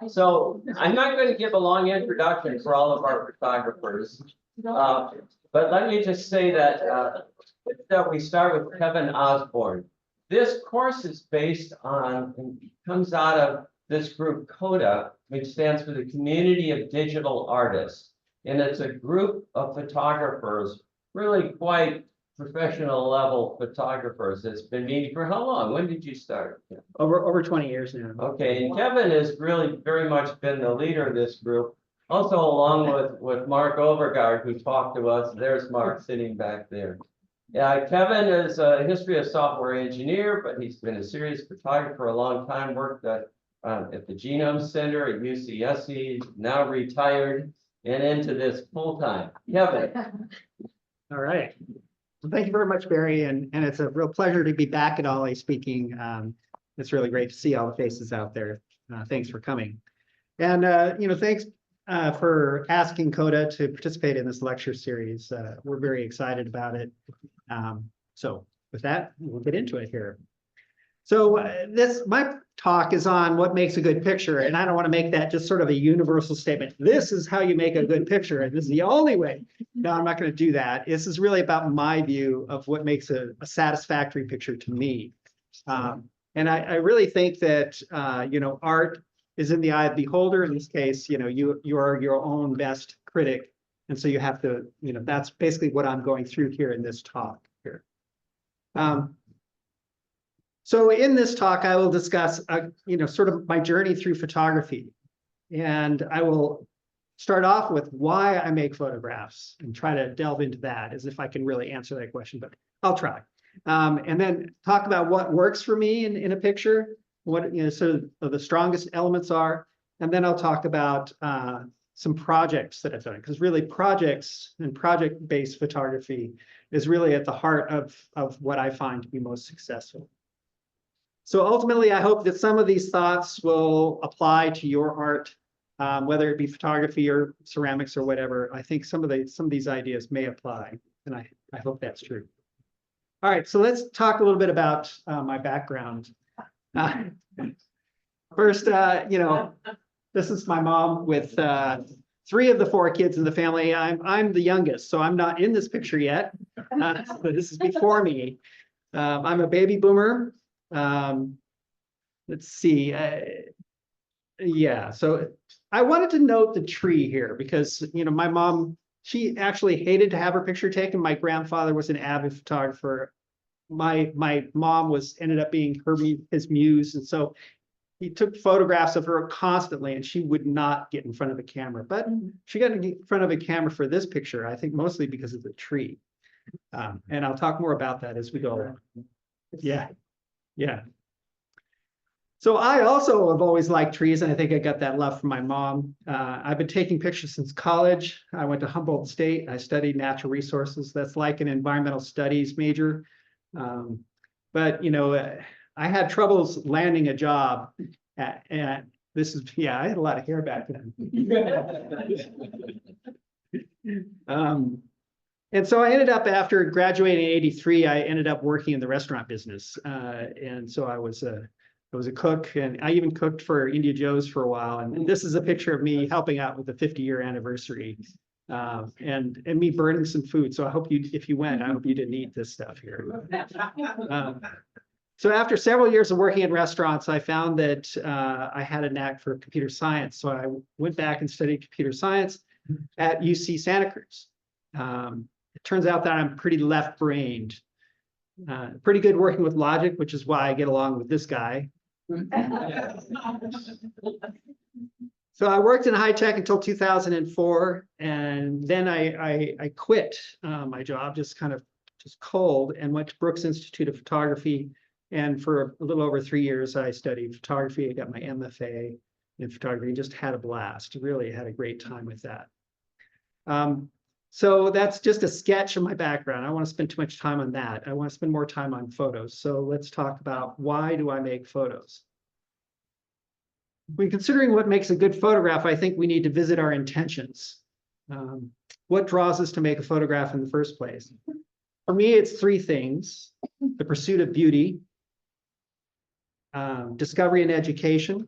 So I'm not going to give a long introduction for all of our photographers. But let me just say that we start with Kevin Osborn. This course is based on, and comes out of this group CODA, which stands for the Community of Digital Artists. And it's a group of photographers, really quite professional level photographers that's been meeting for how long? When did you start? Over 20 years now. Okay, and Kevin has really very much been the leader of this group. Also along with Mark Overgaard, who talked to us. There's Mark sitting back there. Yeah, Kevin is a history of software engineer, but he's been a serious photographer for a long time, worked at the Genome Center at UCSC, now retired and into this full time. Kevin. All right. Well, thank you very much, Barry. And it's a real pleasure to be back at OLLI speaking. It's really great to see all the faces out there. Thanks for coming. And, thanks for asking CODA to participate in this lecture series. We're very excited about it. So with that, we'll get into it here. So my talk is on what makes a good picture, and I don't want to make that just sort of a universal statement. This is how you make a good picture, and this is the only way. No, I'm not going to do that. This is really about my view of what makes a satisfactory picture to me. And I really think that, art is in the eye of the beholder. In this case, you are your own best critic. And so you have to, that's basically what I'm going through here in this talk here. So in this talk, I will discuss, sort of my journey through photography. And I will start off with why I make photographs and try to delve into that as if I can really answer that question, but I'll try. And then talk about what works for me in a picture, what sort of the strongest elements are. And then I'll talk about some projects that I've done, because really projects and project-based photography is really at the heart of what I find to be most successful. So ultimately, I hope that some of these thoughts will apply to your art, whether it be photography or ceramics or whatever. I think some of these ideas may apply, and I hope that's true. All right, so let's talk a little bit about my background. First, this is my mom with 3 of the 4 kids in the family. I'm the youngest, so I'm not in this picture yet. But this is before me. I'm a baby boomer. Let's see. Yeah, so I wanted to note the tree here because, my mom, she actually hated to have her picture taken. My grandfather was an avid photographer. My mom ended up being his muse. And so he took photographs of her constantly, and she would not get in front of a camera. But she got in front of a camera for this picture, I think mostly because of the tree. And I'll talk more about that as we go. Yeah. So I also have always liked trees, and I think I got that love from my mom. I've been taking pictures since college. I went to Humboldt State. I studied natural resources. That's like an environmental studies major. But, I had troubles landing a job and this is, I had a lot of hair back then. And so I ended up, after graduating in '83, I ended up working in the restaurant business. And so I was a cook, and I even cooked for India Joe's for a while. And this is a picture of me helping out with the 50-year anniversary and me burning some food. So I hope if you went, I hope you didn't eat this stuff here. So after several years of working in restaurants, I found that I had a knack for computer science. So I went back and studied computer science at UC Santa Cruz. It turns out that I'm pretty left-brained, pretty good working with logic, which is why I get along with this guy. So I worked in high tech until 2004, and then I quit my job just cold and went to Brooks Institute of Photography. And for a little over 3 years, I studied photography. I got my MFA in photography and just had a blast. Really had a great time with that. So that's just a sketch of my background. I don't want to spend too much time on that. I want to spend more time on photos. So let's talk about why do I make photos? When considering what makes a good photograph, I think we need to visit our intentions. What draws us to make a photograph in the first place? For me, it's 3 things: the pursuit of beauty, discovery and education,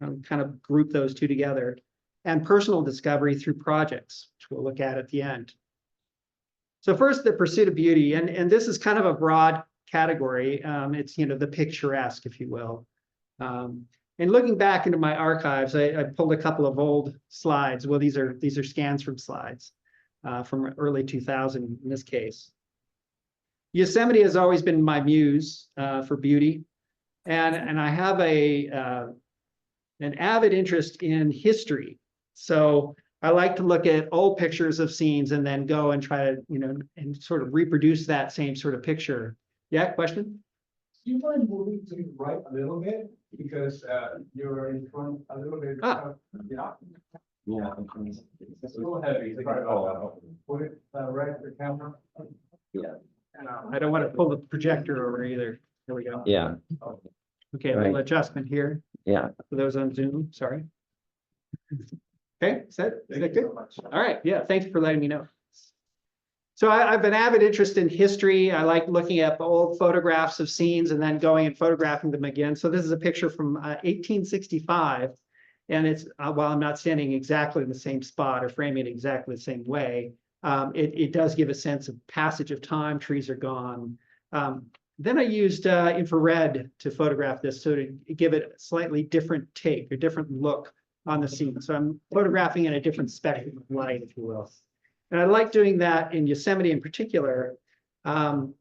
kind of group those two together, and personal discovery through projects, which we'll look at the end. So first, the pursuit of beauty, and this is kind of a broad category. It's, the picturesque, if you will. And looking back into my archives, I pulled a couple of old slides. Well, these are scans from slides from early 2000 in this case. Yosemite has always been my muse for beauty, and I have an avid interest in history. So I like to look at old pictures of scenes and then go and try to, and sort of reproduce that same sort of picture. Yeah, question? Do you mind moving to the right a little bit? Because you're in front a little bit. Yeah. Yeah. It's a little heavy. Put it right at the camera. Yeah. I don't want to pull the projector over either. There we go. Yeah. Okay, a little adjustment here Yeah. for those on Zoom, sorry. Okay, is that good? All right, yeah, thanks for letting me know. So I have an avid interest in history. I like looking at old photographs of scenes and then going and photographing them again. So this is a picture from 1865. And it's, while I'm not standing exactly in the same spot or framing it exactly the same way, it does give a sense of passage of time, trees are gone. Then I used infrared to photograph this, so to give it a slightly different take, a different look on the scene. So I'm photographing in a different spectrum of light, if you will. And I like doing that in Yosemite in particular. Ansel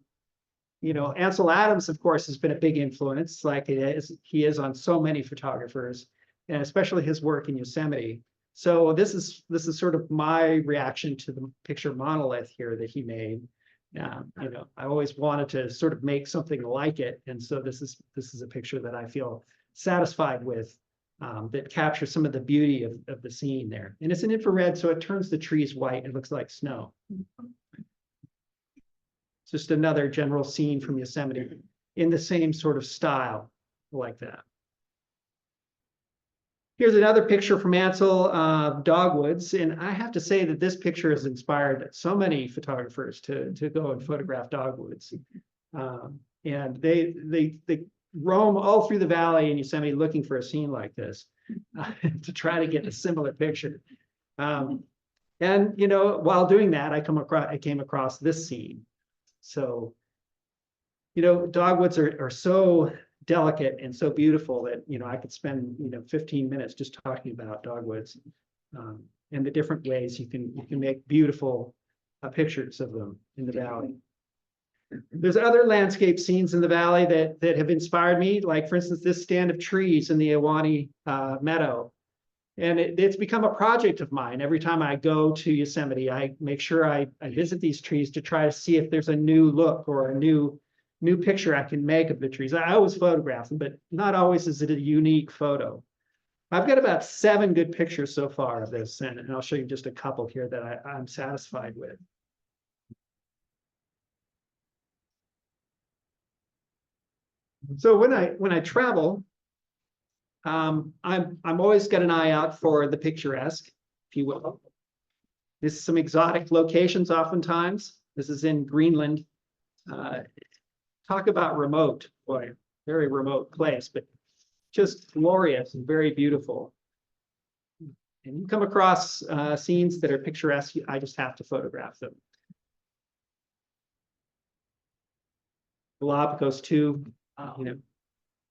Adams, of course, has been a big influence, like he is on so many photographers, and especially his work in Yosemite. So this is sort of my reaction to the picture monolith here that he made. I always wanted to sort of make something like it, and so this is a picture that I feel satisfied with, that captures some of the beauty of the scene there. And it's an infrared, so it turns the trees white. It looks like snow. It's just another general scene from Yosemite in the same sort of style like that. Here's another picture from Ansel, dogwoods, and I have to say that this picture has inspired so many photographers to go and photograph dogwoods. And they roam all through the valley in Yosemite looking for a scene like this to try to get a similar picture. And while doing that, I came across this scene. So, dogwoods are so delicate and so beautiful that I could spend 15 minutes just talking about dogwoods and the different ways you can make beautiful pictures of them in the valley. There's other landscape scenes in the valley that have inspired me, like for instance this stand of trees in the Ahwahnee meadow, and it's become a project of mine. Every time I go to Yosemite, I make sure I visit these trees to try to see if there's a new look or a new picture I can make of the trees. I always photograph them, but not always is it a unique photo. I've got about 7 good pictures so far of this, and I'll show you just a couple here that I'm satisfied with. So when I travel, I'm always got an eye out for the picturesque, if you will. This is some exotic locations oftentimes. This is in Greenland. Talk about remote, boy, very remote place, but just glorious and very beautiful. And you come across scenes that are picturesque, I just have to photograph them. Galapagos too,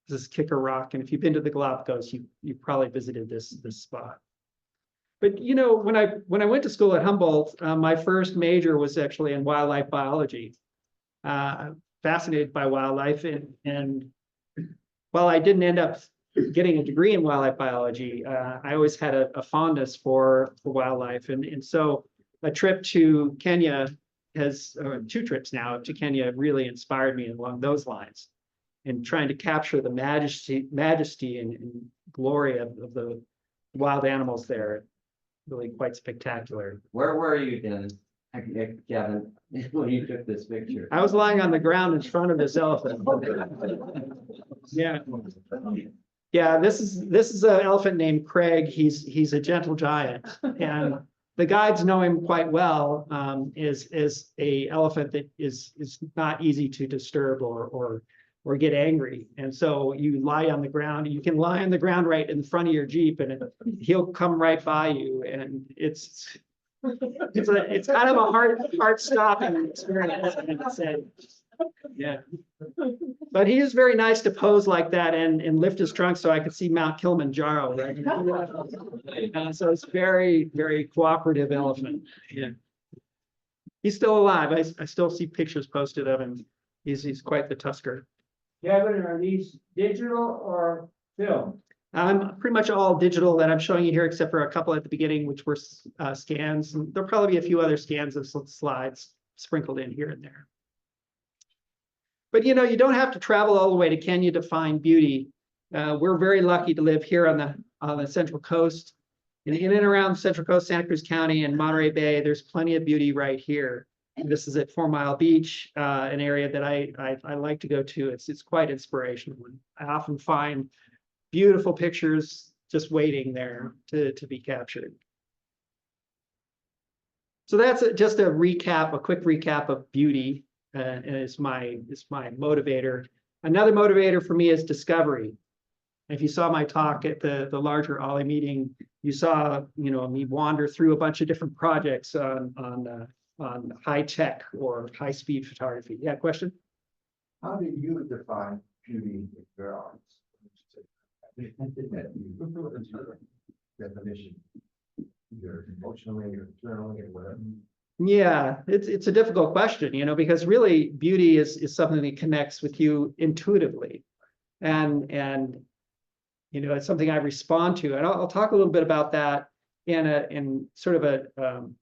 this is Kicker Rock, and if you've been to the Galapagos, you probably visited this spot. But when I went to school at Humboldt, my first major was actually in wildlife biology. Fascinated by wildlife, and while I didn't end up getting a degree in wildlife biology, I always had a fondness for wildlife, and so a trip to Kenya or 2 trips now to Kenya really inspired me along those lines, and trying to capture the majesty and glory of the wild animals there. Really quite spectacular. Where were you then, Kevin, when you took this picture? I was lying on the ground in front of this elephant. Yeah. Yeah, this is an elephant named Craig. He's a gentle giant, and the guides know him quite well. Is a elephant that is not easy to disturb or or get angry. And so you lie on the ground. You can lie on the ground right in front of your Jeep, and he'll come right by you. And it's kind of a hard stopping experience, I have to say. Yeah. But he is very nice to pose like that and lift his trunk so I could see Mount Kilimanjaro, right? So it's very, very cooperative elephant. Yeah. He's still alive. I still see pictures posted of him. He's quite the tusker. Kevin, are these digital or film? Pretty much all digital that I'm showing you here, except for a couple at the beginning, which were scans. And there'll probably be a few other scans of slides sprinkled in here and there. But you know, you don't have to travel all the way to Kenya to find beauty. We're very lucky to live here on the Central Coast. In and around Central Coast, Santa Cruz County and Monterey Bay, there's plenty of beauty right here. And this is at 4 Mile Beach, an area that I like to go to. It's quite inspirational. And I often find beautiful pictures just waiting there to be captured. So that's just a quick recap of beauty, and it's my motivator. Another motivator for me is discovery. If you saw my talk at the larger OLLI meeting, you saw me wander through a bunch of different projects on high tech or high speed photography. Yeah, question? How do you define beauty in your eyes? Definition, either emotionally or internally or whatever. Yeah, it's a difficult question, because really beauty is something that connects with you intuitively, and it's something I respond to, and I'll talk a little bit about that in sort of an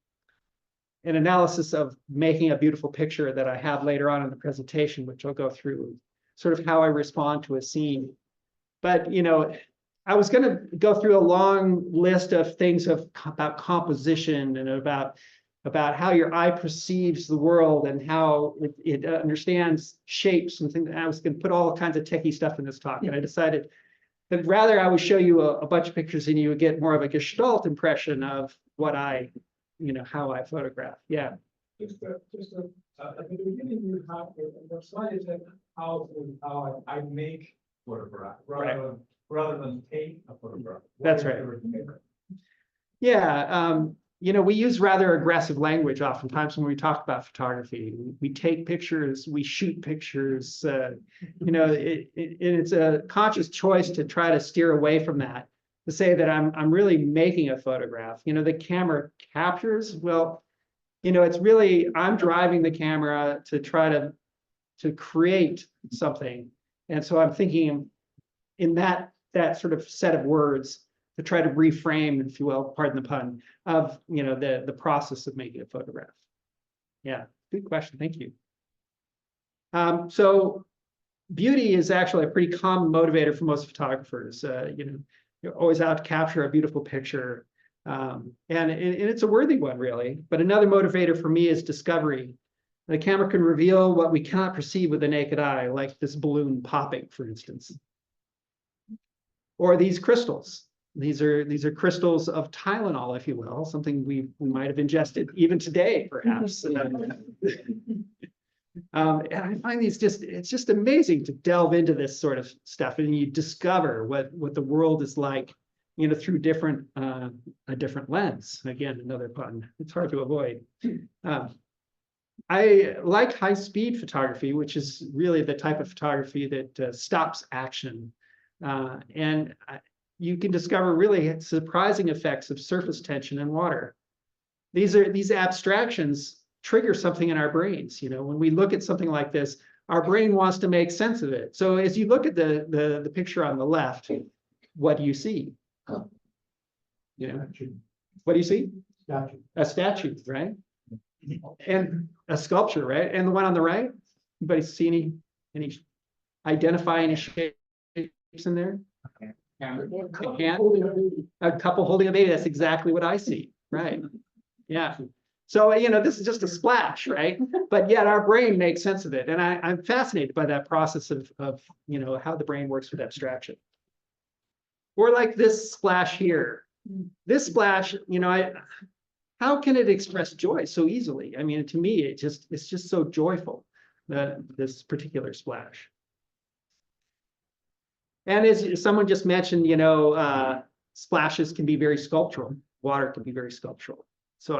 analysis of making a beautiful picture that I have later on in the presentation, which I'll go through, sort of how I respond to a scene. But I was going to go through a long list of things about composition and about how your eye perceives the world and how it understands shapes and things. I was going to put all kinds of techie stuff in this talk, and I decided that rather I would show you a bunch of pictures and you would get more of a gestalt impression of what how I photograph. Yeah. At the beginning, you have the slide is that how I make photograph rather than take a photograph. That's right. Yeah. We use rather aggressive language oftentimes when we talk about photography. We take pictures, we shoot pictures. It's a conscious choice to try to steer away from that, to say that I'm really making a photograph. The camera captures. Well, it's really I'm driving the camera to try to create something, and so I'm thinking in that sort of set of words to try to reframe, if you will, pardon the pun, of the process of making a photograph. Yeah, good question. Thank you. So beauty is actually a pretty common motivator for most photographers. You're always out to capture a beautiful picture, and it's a worthy one, really. But another motivator for me is discovery. The camera can reveal what we cannot perceive with the naked eye, like this balloon popping, for instance, or these crystals. These are crystals of Tylenol, if you will, something we might have ingested even today, perhaps. And I find it's just amazing to delve into this sort of stuff, and you discover what the world is like, through a different lens. Again, another pun. It's hard to avoid. I like high-speed photography, which is really the type of photography that stops action, and you can discover really surprising effects of surface tension in water. These abstractions trigger something in our brains. When we look at something like this, our brain wants to make sense of it. So as you look at the picture on the left, what do you see? What do you see? Statue. A statue, right? And a sculpture, right? And the one on the right, anybody see any identify any shapes in there? A couple holding a baby. That's exactly what I see. Right. Yeah. So, this is just a splash, right? But yet our brain makes sense of it. And I'm fascinated by that process of how the brain works with abstraction. Or like this splash here. This splash, how can it express joy so easily? I mean, to me, it's just so joyful, this particular splash. And as someone just mentioned, you know, splashes can be very sculptural. Water can be very sculptural. So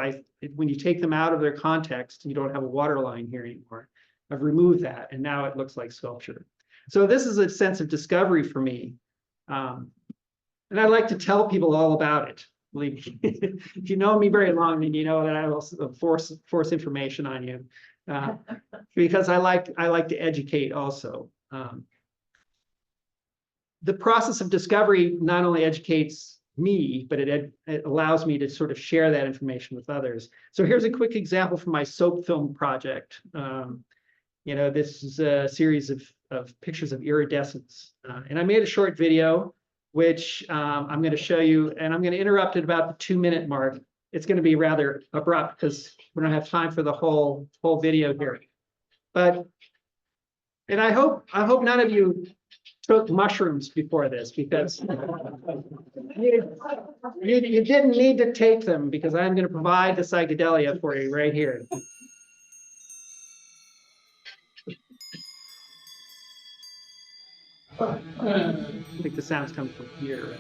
when you take them out of their context, you don't have a water line here anymore. I've removed that, and now it looks like sculpture. So this is a sense of discovery for me. And I like to tell people all about it. Believe me. If you know me very long, then you know that I will force information on you, because I like to educate also. The process of discovery not only educates me, but it allows me to sort of share that information with others. So here's a quick example from my soap film project. You know, this is a series of pictures of iridescence, and I made a short video, which I'm going to show you, and I'm going to interrupt at about the 2-minute mark. It's going to be rather abrupt because we don't have time for the whole video here. But, and I hope none of you took mushrooms before this, because you didn't need to take them, because I'm going to provide the psychedelia for you right here. I think the sound's coming from here.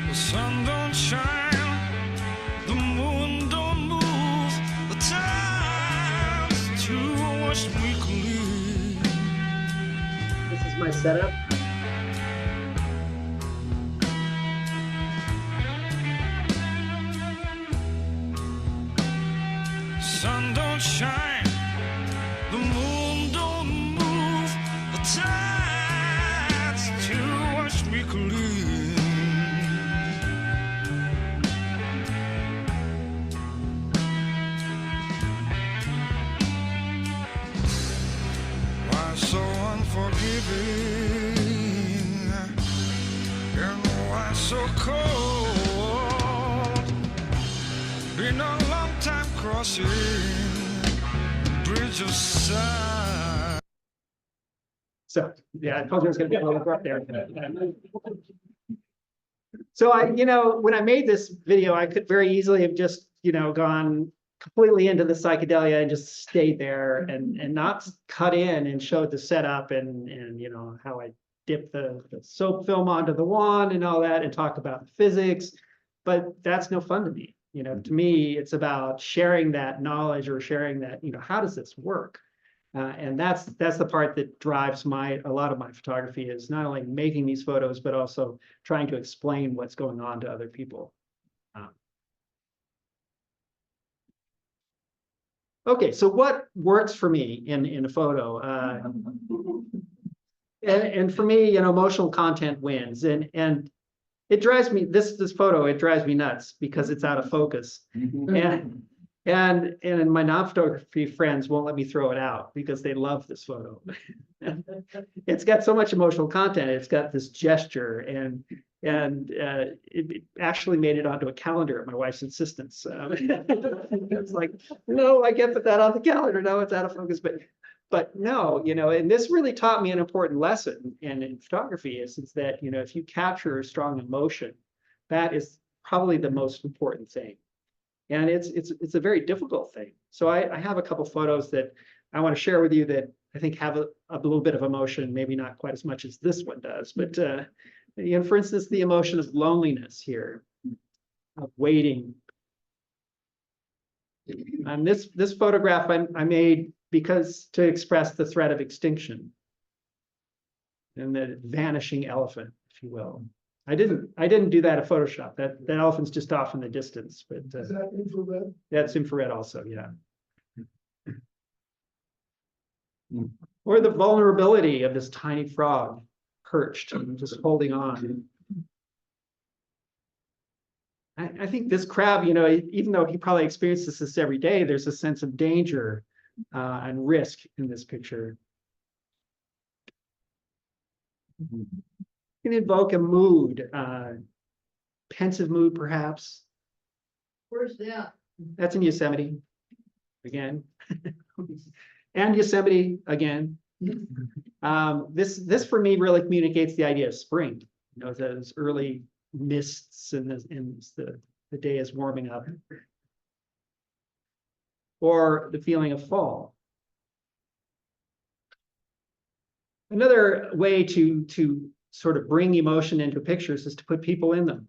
The sun don't shine, the moon don't move, the time's too much weekly. This is my setup. Sun don't shine, the moon don't move, the tide's too much weekly. Why so unforgiving, and why so cold? Been a long time crossing bridge of sight. So, yeah, I told you it was going to be a little abrupt there. So you know, when I made this video, I could very easily have just, you know, gone completely into the psychedelia and just stayed there and not cut in and showed the setup and you know, how I dip the soap film onto the wand and all that and talk about the physics. But that's no fun to me. You know, to me, it's about sharing that knowledge or sharing that, you know, how does this work? And that's the part that drives a lot of my photography, is not only making these photos, but also trying to explain what's going on to other people. Okay, so what works for me in a photo? And for me, you know, emotional content wins, and it drives me, this photo, it drives me nuts because it's out of focus. And my non-photography friends won't let me throw it out because they love this photo. It's got so much emotional content. It's got this gesture, and it actually made it onto a calendar at my wife's insistence. It's like, no, I can't put that on the calendar. No, it's out of focus. But no, you know, and this really taught me an important lesson in photography is that, you know, if you capture a strong emotion, that is probably the most important thing. And it's a very difficult thing. So I have a couple photos that I want to share with you that I think have a little bit of emotion, maybe not quite as much as this one does. But you know, for instance, the emotion of loneliness here, of waiting. And this photograph I made because to express the threat of extinction and the vanishing elephant, if you will. I didn't do that in Photoshop. That elephant's just off in the distance, but Is that infrared? that's infrared also, yeah. Or the vulnerability of this tiny frog. perched and just holding on. I think this crab, even though he probably experiences this every day, there's a sense of danger and risk in this picture. You can invoke a mood, pensive mood, perhaps. Where's that? That's in Yosemite again. And Yosemite again. This for me really communicates the idea of spring. Those early mists and the day is warming up. Or the feeling of fall. Another way to sort of bring emotion into pictures is to put people in them.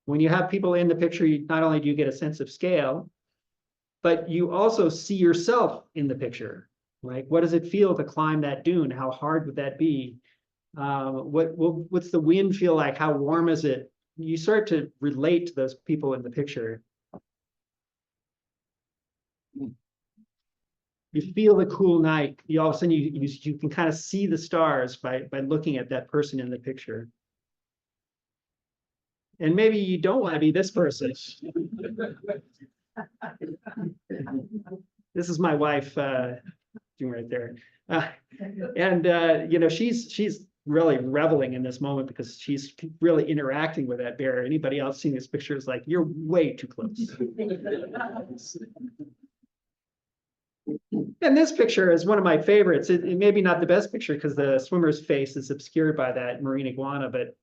When you have people in the picture, not only do you get a sense of scale, but you also see yourself in the picture. Like, what does it feel to climb that dune? How hard would that be? What's the wind feel like? How warm is it? You start to relate to those people in the picture. You feel the cool night. All of a sudden, you can kind of see the stars by looking at that person in the picture. And maybe you don't want to be this person. This is my wife, doing right there. She's really reveling in this moment because she's really interacting with that bear. Anybody else seeing this picture is like, you're way too close. And this picture is one of my favorites. It may be not the best picture because the swimmer's face is obscured by that marine iguana, but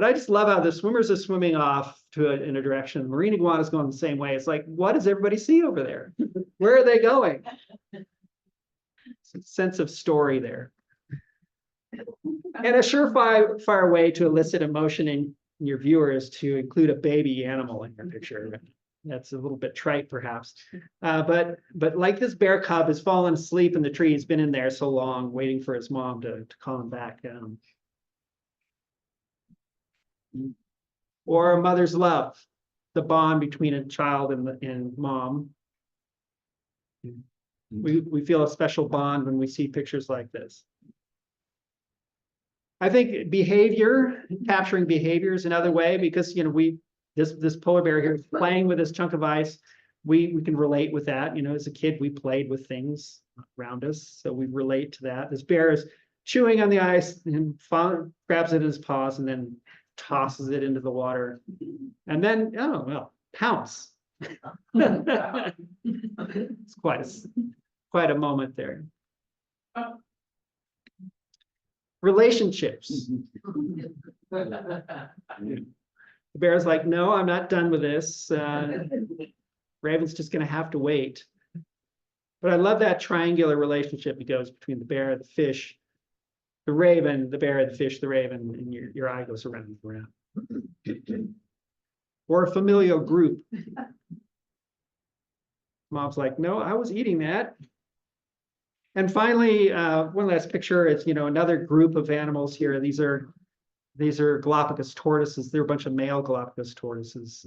I just love how the swimmers are swimming off in a direction. The marine iguana is going the same way. It's like, what does everybody see over there? Where are they going? It's a sense of story there. And a surefire way to elicit emotion in your viewer is to include a baby animal in your picture. That's a little bit trite, perhaps. But like this bear cub has fallen asleep in the tree. He's been in there so long, waiting for his mom to call him back. Or a mother's love, the bond between a child and mom. We feel a special bond when we see pictures like this. I think capturing behavior is another way because this polar bear here is playing with this chunk of ice. We can relate with that. As a kid, we played with things around us, so we relate to that. This bear is chewing on the ice and grabs it in his paws and then tosses it into the water, and then pounce. It's quite a moment there. Relationships. The bear's like, no, I'm not done with this. Raven's just going to have to wait. But I love that triangular relationship it goes between the bear, the fish, the raven, the bear, the fish, the raven, and your eye goes around and around. Or a familial group. Mom's like, no, I was eating that. And finally, one last picture. It's another group of animals here. These are Galapagos tortoises. They're a bunch of male Galapagos tortoises.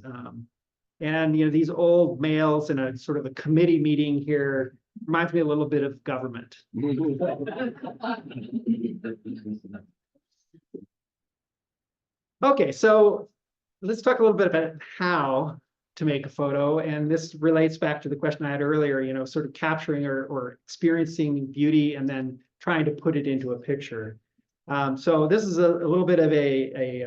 And these old males in a sort of a committee meeting here reminds me a little bit of government. Okay, so let's talk a little bit about how to make a photo. And this relates back to the question I had earlier, sort of capturing or experiencing beauty and then trying to put it into a picture. So this is a little bit of a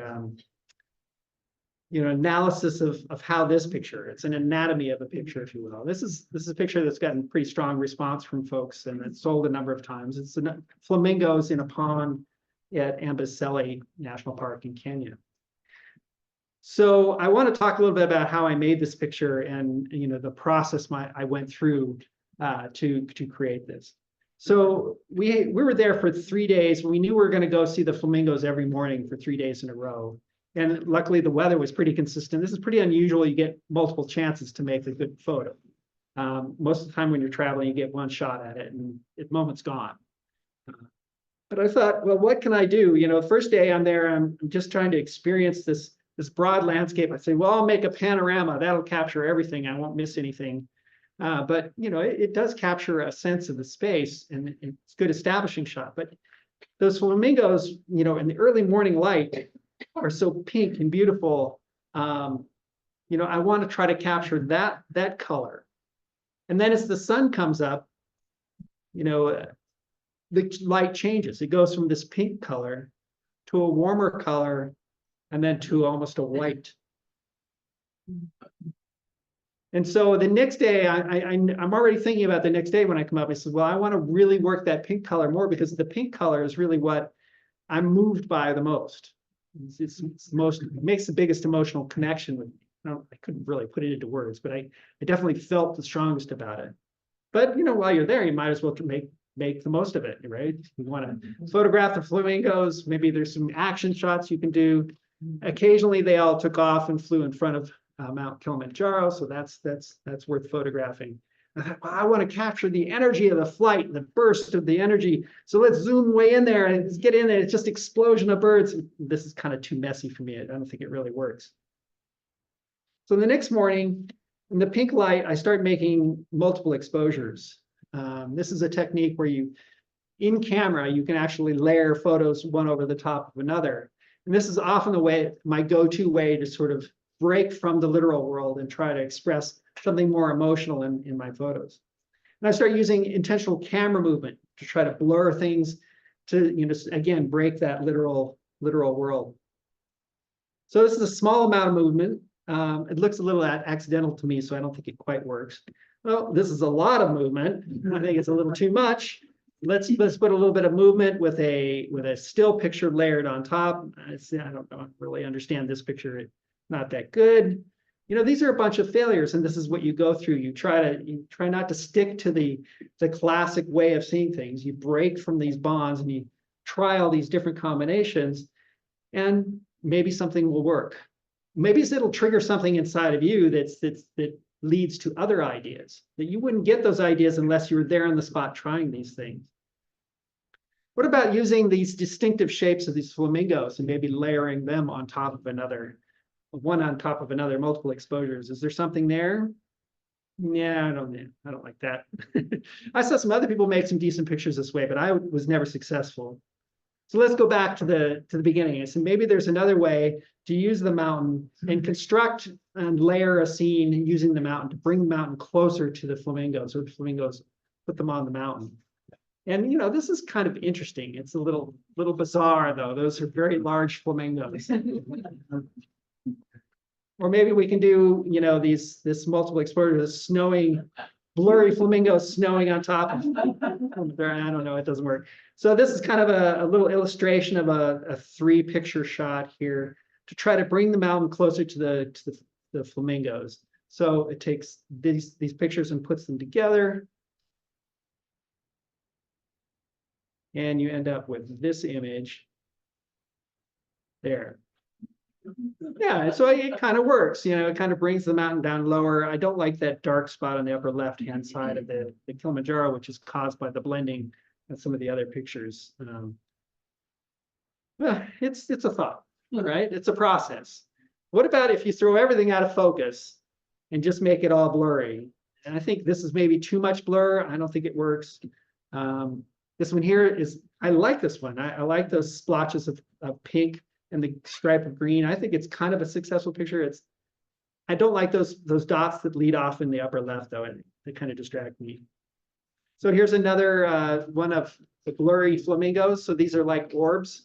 analysis of how this picture, it's an anatomy of a picture, if you will. This is a picture that's gotten pretty strong response from folks and it's sold a number of times. It's flamingos in a pond at Amboseli National Park in Kenya. So I want to talk a little bit about how I made this picture and the process I went through to create this. So we were there for 3 days. We knew we were going to go see the flamingos every morning for 3 days in a row. And luckily the weather was pretty consistent. This is pretty unusual. You get multiple chances to make a good photo. Most of the time when you're traveling, you get one shot at it and the moment's gone. But I thought, well, what can I do? The first day I'm there, I'm just trying to experience this broad landscape. I say, well, I'll make a panorama. That'll capture everything. I won't miss anything. But it does capture a sense of the space and it's a good establishing shot. But those flamingos, you know, in the early morning light are so pink and beautiful. You know, I want to try to capture that color. And then as the sun comes up, you know, the light changes. It goes from this pink color to a warmer color and then to almost a white. And so the next day, I'm already thinking about the next day when I come up. I said, well, I want to really work that pink color more because the pink color is really what I'm moved by the most. It's the most, it makes the biggest emotional connection with me. I couldn't really put it into words, but I definitely felt the strongest about it. But, you know, while you're there, you might as well make the most of it, right? You want to photograph the flamingos. Maybe there's some action shots you can do. Occasionally, they all took off and flew in front of Mount Kilimanjaro, so that's worth photographing. I thought, well, I want to capture the energy of the flight, the burst of the energy. So let's zoom way in there and let's get in there. It's just explosion of birds. This is kind of too messy for me. I don't think it really works. So the next morning, in the pink light, I start making multiple exposures. This is a technique where in camera, you can actually layer photos one over the top of another. And this is often my go-to way to sort of break from the literal world and try to express something more emotional in my photos. And I start using intentional camera movement to try to blur things to, you know, again, break that literal world. So this is a small amount of movement. It looks a little accidental to me, so I don't think it quite works. Well, this is a lot of movement. I think it's a little too much. Let's put a little bit of movement with a still picture layered on top. I don't really understand this picture. It's not that good. You know, these are a bunch of failures, and this is what you go through. You try not to stick to the classic way of seeing things. You break from these bonds and you try all these different combinations, and maybe something will work. Maybe it'll trigger something inside of you that leads to other ideas, that you wouldn't get those ideas unless you were there on the spot trying these things. What about using these distinctive shapes of these flamingos and maybe layering them on top of another, one on top of another, multiple exposures? Is there something there? Yeah, I don't like that. I saw some other people make some decent pictures this way, but I was never successful. So let's go back to the beginning. So maybe there's another way to use the mountain and construct and layer a scene using the mountain to bring the mountain closer to the flamingos, or the flamingos put them on the mountain. And you know, this is kind of interesting. It's a little bizarre though. Those are very large flamingos. Or maybe we can do, you know, this multiple exposures, snowing, blurry flamingos snowing on top of, I don't know, it doesn't work. So this is kind of a little illustration of a 3-picture shot here to try to bring the mountain closer to the flamingos. So it takes these pictures and puts them together. And you end up with this image there. Yeah, so it kind of works, you know, it kind of brings the mountain down lower. I don't like that dark spot on the upper left-hand side of the Kilimanjaro, which is caused by the blending of some of the other pictures. Well, it's a thought, right? It's a process. What about if you throw everything out of focus and just make it all blurry? And I think this is maybe too much blur. I don't think it works. This one here is, I like this one. I like those splotches of pink and the stripe of green. I think it's kind of a successful picture. I don't like those dots that lead off in the upper left though, and they kind of distract me. So here's another one of the blurry flamingos. So these are like orbs.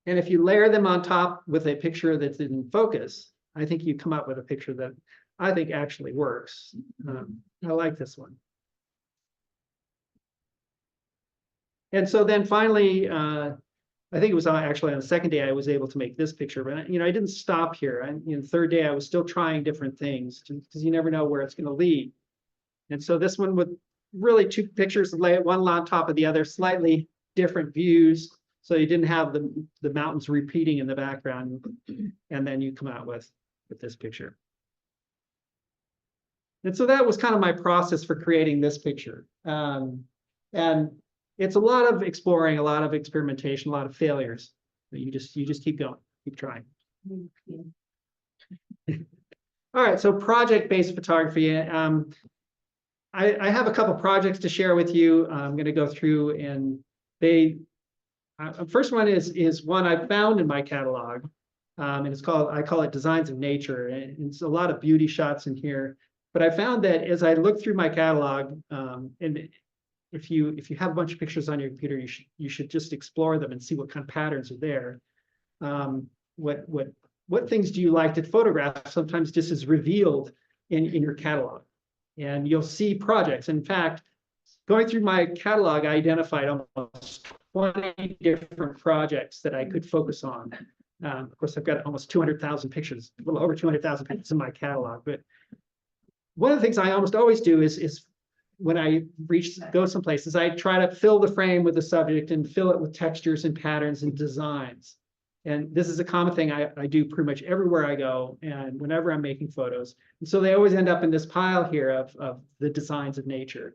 And if you layer them on top with a picture that's in focus, I think you come up with a picture that I think actually works. I like this one. And so then finally, I think it was actually on the second day I was able to make this picture, but you know, I didn't stop here. The third day I was still trying different things because you never know where it's going to lead. And so this one with really 2 pictures, one on top of the other, slightly different views. So you didn't have the mountains repeating in the background, and then you come out with this picture. And so that was kind of my process for creating this picture. And it's a lot of exploring, a lot of experimentation, a lot of failures. You just keep going, keep trying. All right, so project-based photography. I have a couple projects to share with you. I'm going to go through and first one is one I found in my catalog. And I call it Designs of Nature. And it's a lot of beauty shots in here. But I found that as I looked through my catalog, and if you have a bunch of pictures on your computer, you should just explore them and see what kind of patterns are there. What things do you like to photograph? Sometimes just is revealed in your catalog. And you'll see projects. In fact, going through my catalog, I identified almost 20 different projects that I could focus on. Of course, I've got almost 200,000 pictures, a little over 200,000 pictures in my catalog. But one of the things I almost always do is when I go some places, I try to fill the frame with the subject and fill it with textures and patterns and designs. And this is a common thing I do pretty much everywhere I go and whenever I'm making photos. And so they always end up in this pile here of the designs of nature.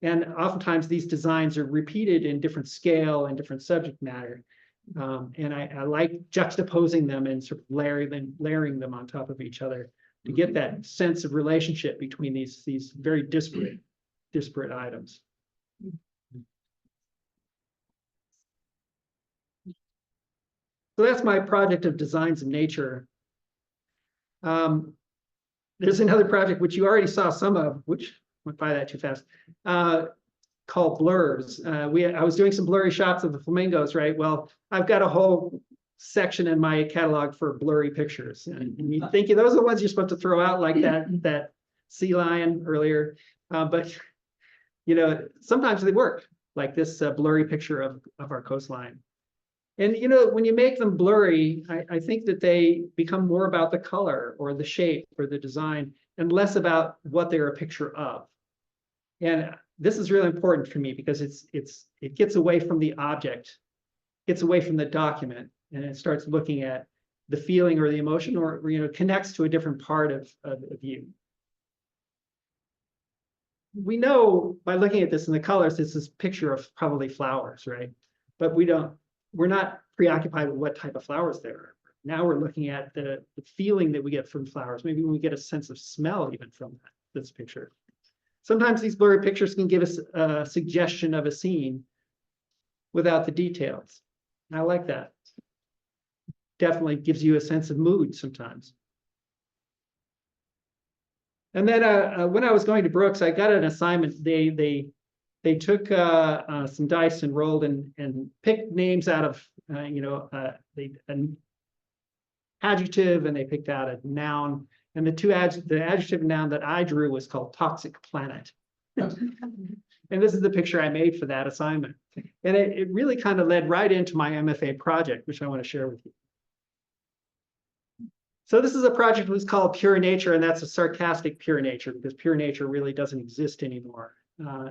And oftentimes these designs are repeated in different scale and different subject matter. And I like juxtaposing them and sort of layering them on top of each other to get that sense of relationship between these very disparate items. So that's my project of Designs of Nature. There's another project which you already saw some of, which went by that too fast, called Blurs. I was doing some blurry shots of the flamingos, right? Well, I've got a whole section in my catalog for blurry pictures. And you think those are the ones you're supposed to throw out like that sea lion earlier. But, sometimes they work, like this blurry picture of our coastline. And, when you make them blurry, I think that they become more about the color or the shape or the design and less about what they're a picture of. And this is really important for me because it gets away from the object, gets away from the document, and it starts looking at the feeling or the emotion or, connects to a different part of you. We know by looking at this in the colors, this is a picture of probably flowers, right? But we're not preoccupied with what type of flowers there are. Now we're looking at the feeling that we get from flowers. Maybe we get a sense of smell even from this picture. Sometimes these blurry pictures can give us a suggestion of a scene without the details. And I like that. Definitely gives you a sense of mood sometimes. And then when I was going to Brooks, I got an assignment. They took some dice and rolled and picked names out of an adjective, and they picked out a noun. And the adjective and noun that I drew was called Toxic Planet. And this is the picture I made for that assignment. And it really kind of led right into my MFA project, which I want to share with you. So this is a project that's called Pure Nature, and that's a sarcastic pure nature because pure nature really doesn't exist anymore.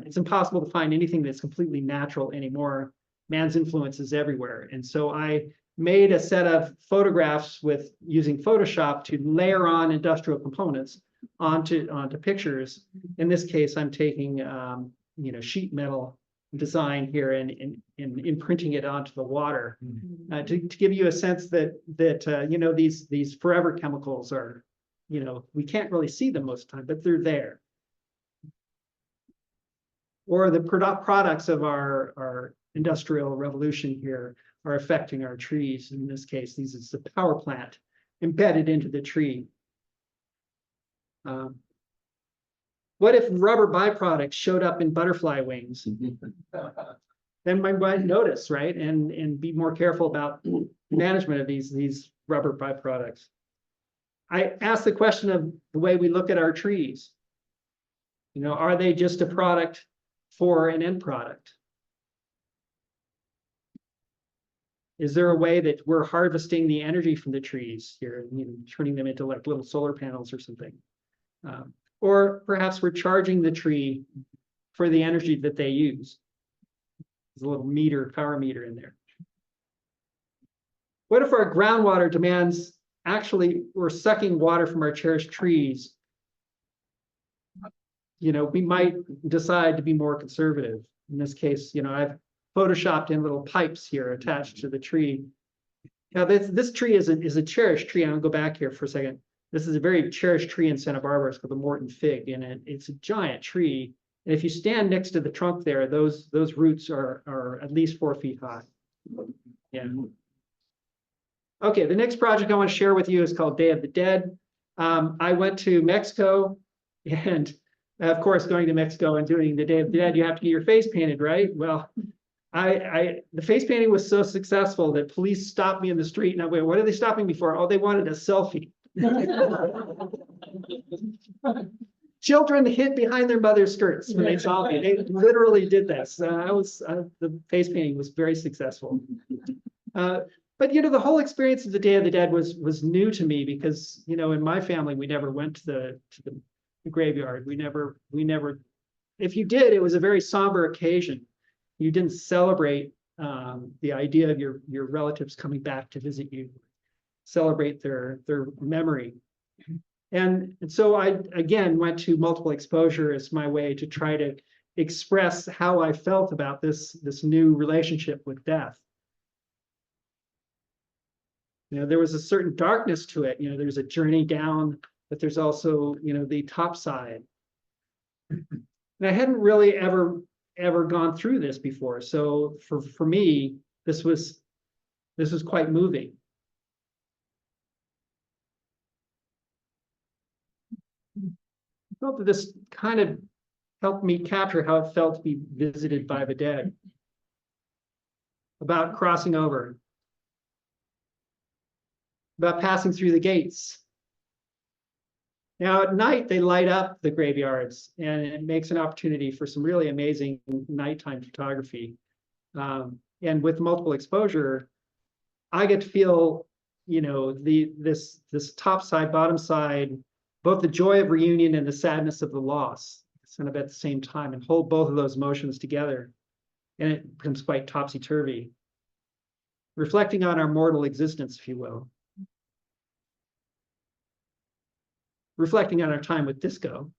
It's impossible to find anything that's completely natural anymore. Man's influence is everywhere. And so I made a set of photographs using Photoshop to layer on industrial components onto pictures. In this case, I'm taking sheet metal design here and imprinting it onto the water to give you a sense that these forever chemicals are, we can't really see them most of the time, but they're there. Or the products of our industrial revolution here are affecting our trees. In this case, this is the power plant embedded into the tree. What if rubber byproducts showed up in butterfly wings? Then we might notice, right? And be more careful about management of these rubber byproducts. I asked the question of the way we look at our trees. Are they just a product for an end product? Is there a way that we're harvesting the energy from the trees here, turning them into like little solar panels or something? Or perhaps we're charging the tree for the energy that they use. There's a little power meter in there. What if our groundwater demands actually we're sucking water from our cherished trees? We might decide to be more conservative. In this case, I've photoshopped in little pipes here attached to the tree. Now, this tree is a cherished tree. I'm gonna go back here for a second. This is a very cherished tree in Santa Barbara. It's called the Morton fig, and it's a giant tree. And if you stand next to the trunk there, those roots are at least 4 feet high. Yeah. Okay, the next project I want to share with you is called Day of the Dead. I went to Mexico, and of course, going to Mexico and doing the Day of the Dead, you have to get your face painted, right? Well, the face painting was so successful that police stopped me in the street, and I went, what are they stopping me for? Oh, they wanted a selfie. Children hid behind their mother's skirts when they saw me. They literally did this. The face painting was very successful. But the whole experience of the Day of the Dead was new to me because in my family we never went to the graveyard. We never. If you did, it was a very somber occasion. You didn't celebrate the idea of your relatives coming back to visit you, celebrate their memory. And so I, again, went to multiple exposure as my way to try to express how I felt about this new relationship with death. There was a certain darkness to it. There's a journey down, but there's also, the top side. And I hadn't really ever gone through this before. So for me, this was quite moving. I felt that this kind of helped me capture how it felt to be visited by the dead, about crossing over, about passing through the gates. Now at night, they light up the graveyards, and it makes an opportunity for some really amazing nighttime photography. And with multiple exposure, I get to feel, this top side, bottom side, both the joy of reunion and the sadness of the loss, kind of at the same time, and hold both of those emotions together. And it becomes quite topsy-turvy, reflecting on our mortal existence, if you will. Reflecting on our time with disco.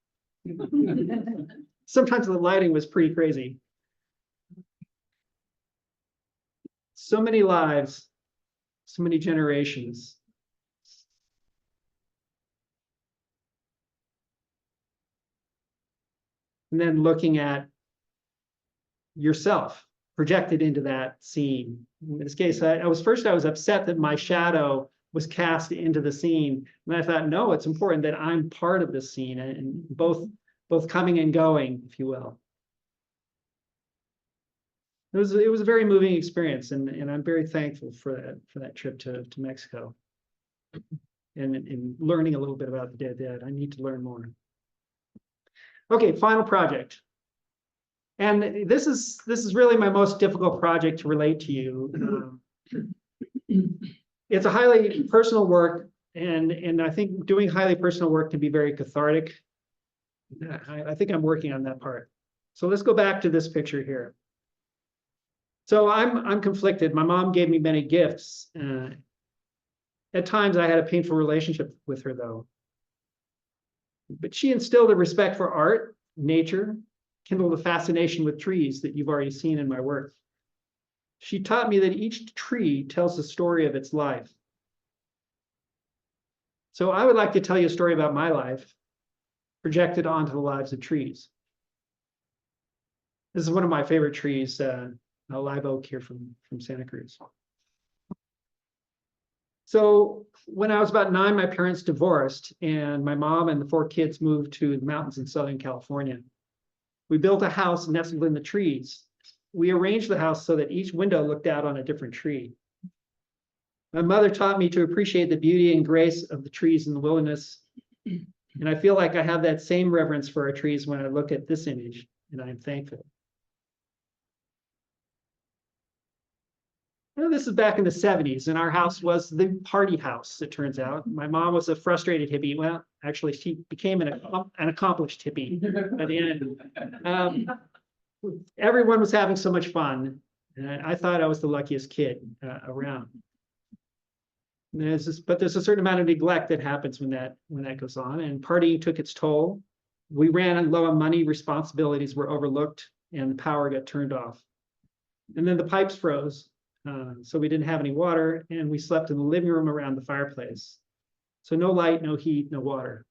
Sometimes the lighting was pretty crazy. So many lives, so many generations. And then looking at yourself projected into that scene. In this case, I was upset that my shadow was cast into the scene. And I thought, no, it's important that I'm part of this scene, and both coming and going, if you will. It was a very moving experience, and I'm very thankful for that trip to Mexico. And learning a little bit about the Dead. I need to learn more. Okay, final project. And this is really my most difficult project to relate to you. It's a highly personal work, and I think doing highly personal work can be very cathartic. I think I'm working on that part. So let's go back to this picture here. So I'm conflicted. My mom gave me many gifts. At times I had a painful relationship with her, though. But she instilled a respect for art, nature, kindled a fascination with trees that you've already seen in my work. She taught me that each tree tells the story of its life. So I would like to tell you a story about my life, projected onto the lives of trees. This is one of my favorite trees, a live oak here from Santa Cruz. So when I was about 9, my parents divorced, and my mom and the 4 kids moved to the mountains in Southern California. We built a house nestled in the trees. We arranged the house so that each window looked out on a different tree. My mother taught me to appreciate the beauty and grace of the trees in the wilderness. And I feel like I have that same reverence for our trees when I look at this image, and I am thankful. This is back in the 70s, and our house was the party house, it turns out. My mom was a frustrated hippie. Well, actually, she became an accomplished hippie by the end. Everyone was having so much fun. And I thought I was the luckiest kid around. But there's a certain amount of neglect that happens when that goes on, and partying took its toll. We ran low on money, responsibilities were overlooked, and the power got turned off. And then the pipes froze. So we didn't have any water, and we slept in the living room around the fireplace. So no light, no heat, no water.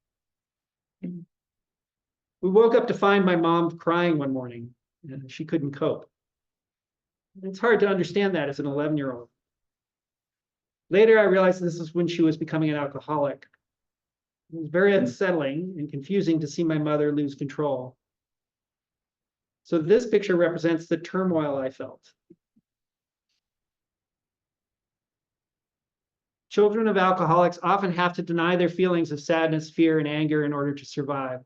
We woke up to find my mom crying one morning, and she couldn't cope. It's hard to understand that as an 11-year-old. Later, I realized this is when she was becoming an alcoholic. It was very unsettling and confusing to see my mother lose control. So this picture represents the turmoil I felt. Children of alcoholics often have to deny their feelings of sadness, fear, and anger in order to survive.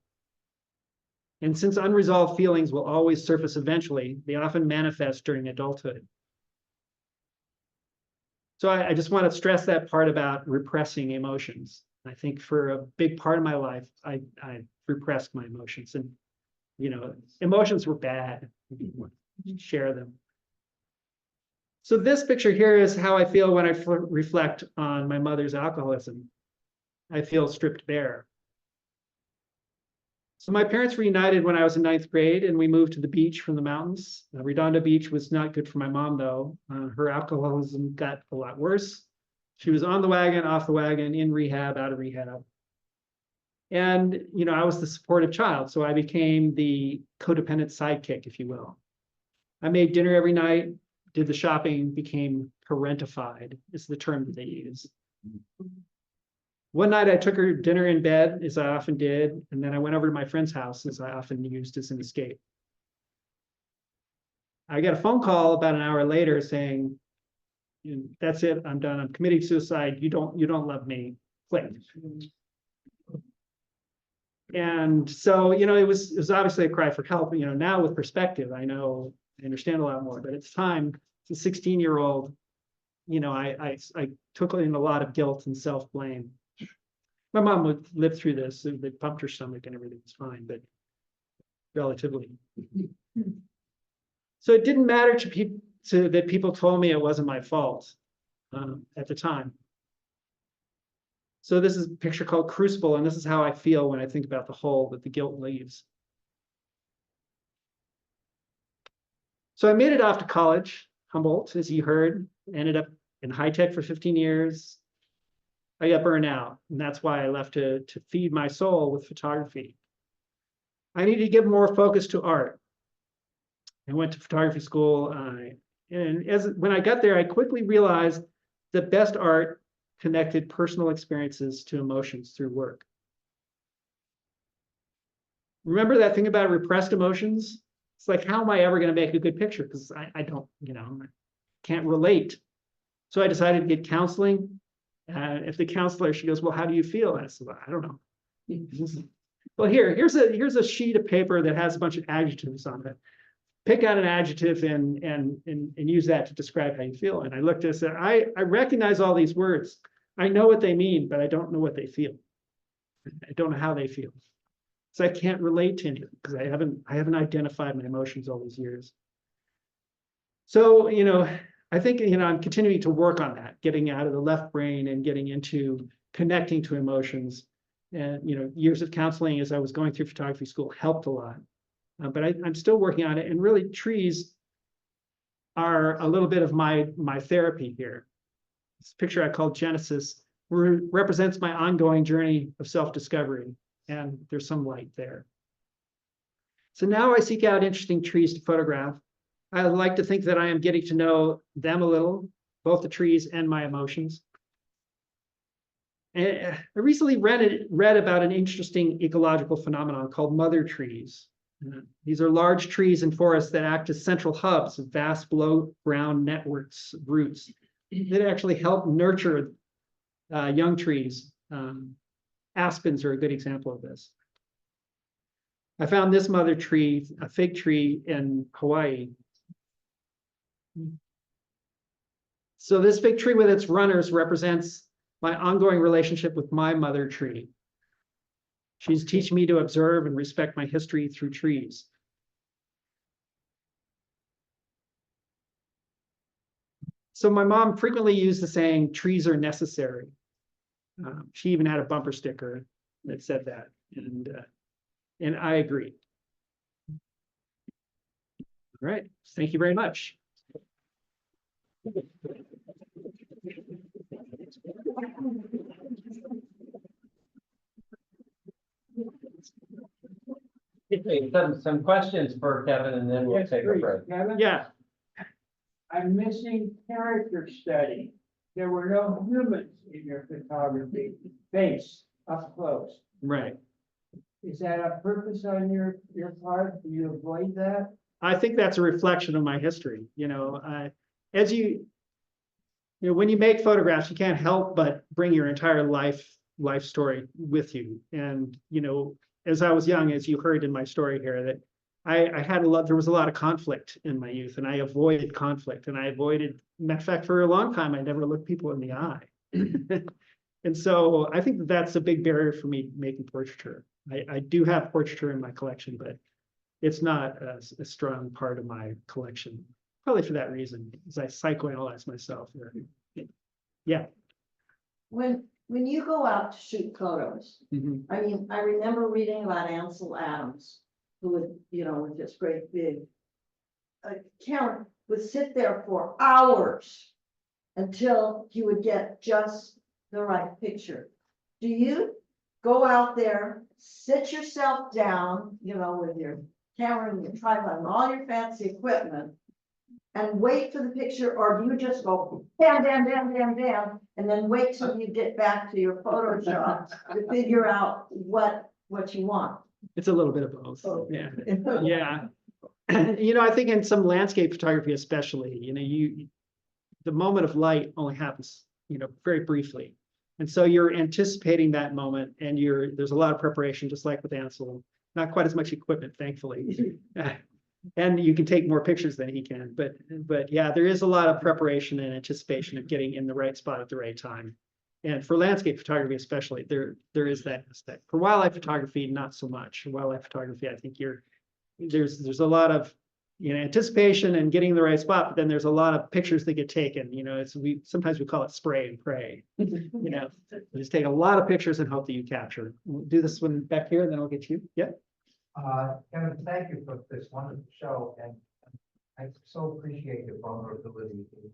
And since unresolved feelings will always surface eventually, they often manifest during adulthood. So I just want to stress that part about repressing emotions. I think for a big part of my life, I repressed my emotions, and emotions were bad. Share them. So this picture here is how I feel when I reflect on my mother's alcoholism. I feel stripped bare. So my parents reunited when I was in 9th grade, and we moved to the beach from the mountains. Redondo Beach was not good for my mom, though. Her alcoholism got a lot worse. She was on the wagon, off the wagon, in rehab, out of rehab. And, I was the supportive child, so I became the codependent sidekick, if you will. I made dinner every night, did the shopping, became parentified, is the term that they use. One night I took her dinner in bed, as I often did, and then I went over to my friend's house, as I often used as an escape. I got a phone call about an hour later saying, "That's it, I'm done. I'm committing suicide. You don't love me. Click." And so, it was obviously a cry for help. Now with perspective, I understand a lot more. But at the time, as a 16-year-old, I took in a lot of guilt and self-blame. My mom would live through this. They pumped her stomach and everything was fine, but relatively. So it didn't matter to people that people told me it wasn't my fault at the time. So this is a picture called Crucible, and this is how I feel when I think about the hole that the guilt leaves. So I made it off to college, Humboldt, as you heard, ended up in high tech for 15 years. I got burned out, and that's why I left to feed my soul with photography. I needed to give more focus to art. I went to photography school, and when I got there, I quickly realized that best art connected personal experiences to emotions through work. Remember that thing about repressed emotions? It's like, how am I ever going to make a good picture? Because I don't, can't relate. So I decided to get counseling. If the counselor, she goes, "Well, how do you feel?" I said, "Well, I don't know." Well, here's a sheet of paper that has a bunch of adjectives on it. Pick out an adjective and use that to describe how you feel. And I looked at it and said, I recognize all these words. I know what they mean, but I don't know what they feel. I don't know how they feel. So I can't relate to anything because I haven't identified my emotions all these years. So, I think, I'm continuing to work on that, getting out of the left brain and getting into connecting to emotions. And, years of counseling as I was going through photography school helped a lot. But I'm still working on it. And really, trees are a little bit of my therapy here. This picture I call Genesis represents my ongoing journey of self-discovery. And there's some light there. So now I seek out interesting trees to photograph. I like to think that I am getting to know them a little, both the trees and my emotions. And I recently read about an interesting ecological phenomenon called mother trees. These are large trees and forests that act as central hubs of vast below-ground networks of roots that actually help nurture young trees. Aspens are a good example of this. I found this mother tree, a fig tree in Hawaii. So this fig tree with its runners represents my ongoing relationship with my mother tree. She's teaching me to observe and respect my history through trees. So my mom frequently used the saying, "Trees are necessary." She even had a bumper sticker that said that, and I agree. All right, thank you very much. Okay, some questions for Kevin and then we'll take a break. Kevin, Yeah, I'm missing character study. There were no humans in your photography, face up close. right. Is that a purpose on your part? Do you avoid that? I think that's a reflection of my history, as when you make photographs, you can't help but bring your entire life story with you. And, as I was young, as you heard in my story here, that I had there was a lot of conflict in my youth, and I avoided conflict, and matter of fact, for a long time, I never looked people in the eye. And so I think that's a big barrier for me making portraiture. I do have portraiture in my collection, but it's not a strong part of my collection, probably for that reason, as I psychoanalyze myself. Yeah. When you go out to shoot photos, Mhm. I mean, I remember reading about Ansel Adams, who would, with this great big camera, would sit there for hours until he would get just the right picture. Do you go out there, sit yourself down, with your camera and your tripod and all your fancy equipment, and wait for the picture, or do you just go bam, bam, bam, bam, bam, and then wait till you get back to your Photoshop to figure out what you want? It's a little bit of both. Oh. Yeah. Yeah. I think in some landscape photography, especially, the moment of light only happens, very briefly. And so you're anticipating that moment, and there's a lot of preparation, just like with Ansel, not quite as much equipment, thankfully. And you can take more pictures than he can, but yeah, there is a lot of preparation and anticipation of getting in the right spot at the right time. And for landscape photography, especially, there is that aspect. For wildlife photography, not so much. Wildlife photography, I think there's a lot of anticipation and getting the right spot, but then there's a lot of pictures that get taken. Sometimes we call it spray and pray. You just take a lot of pictures and hope that you capture. We'll do this one back here, and then I'll get you. Yeah. Kevin, thank you for this wonderful show, and I so appreciate your vulnerability in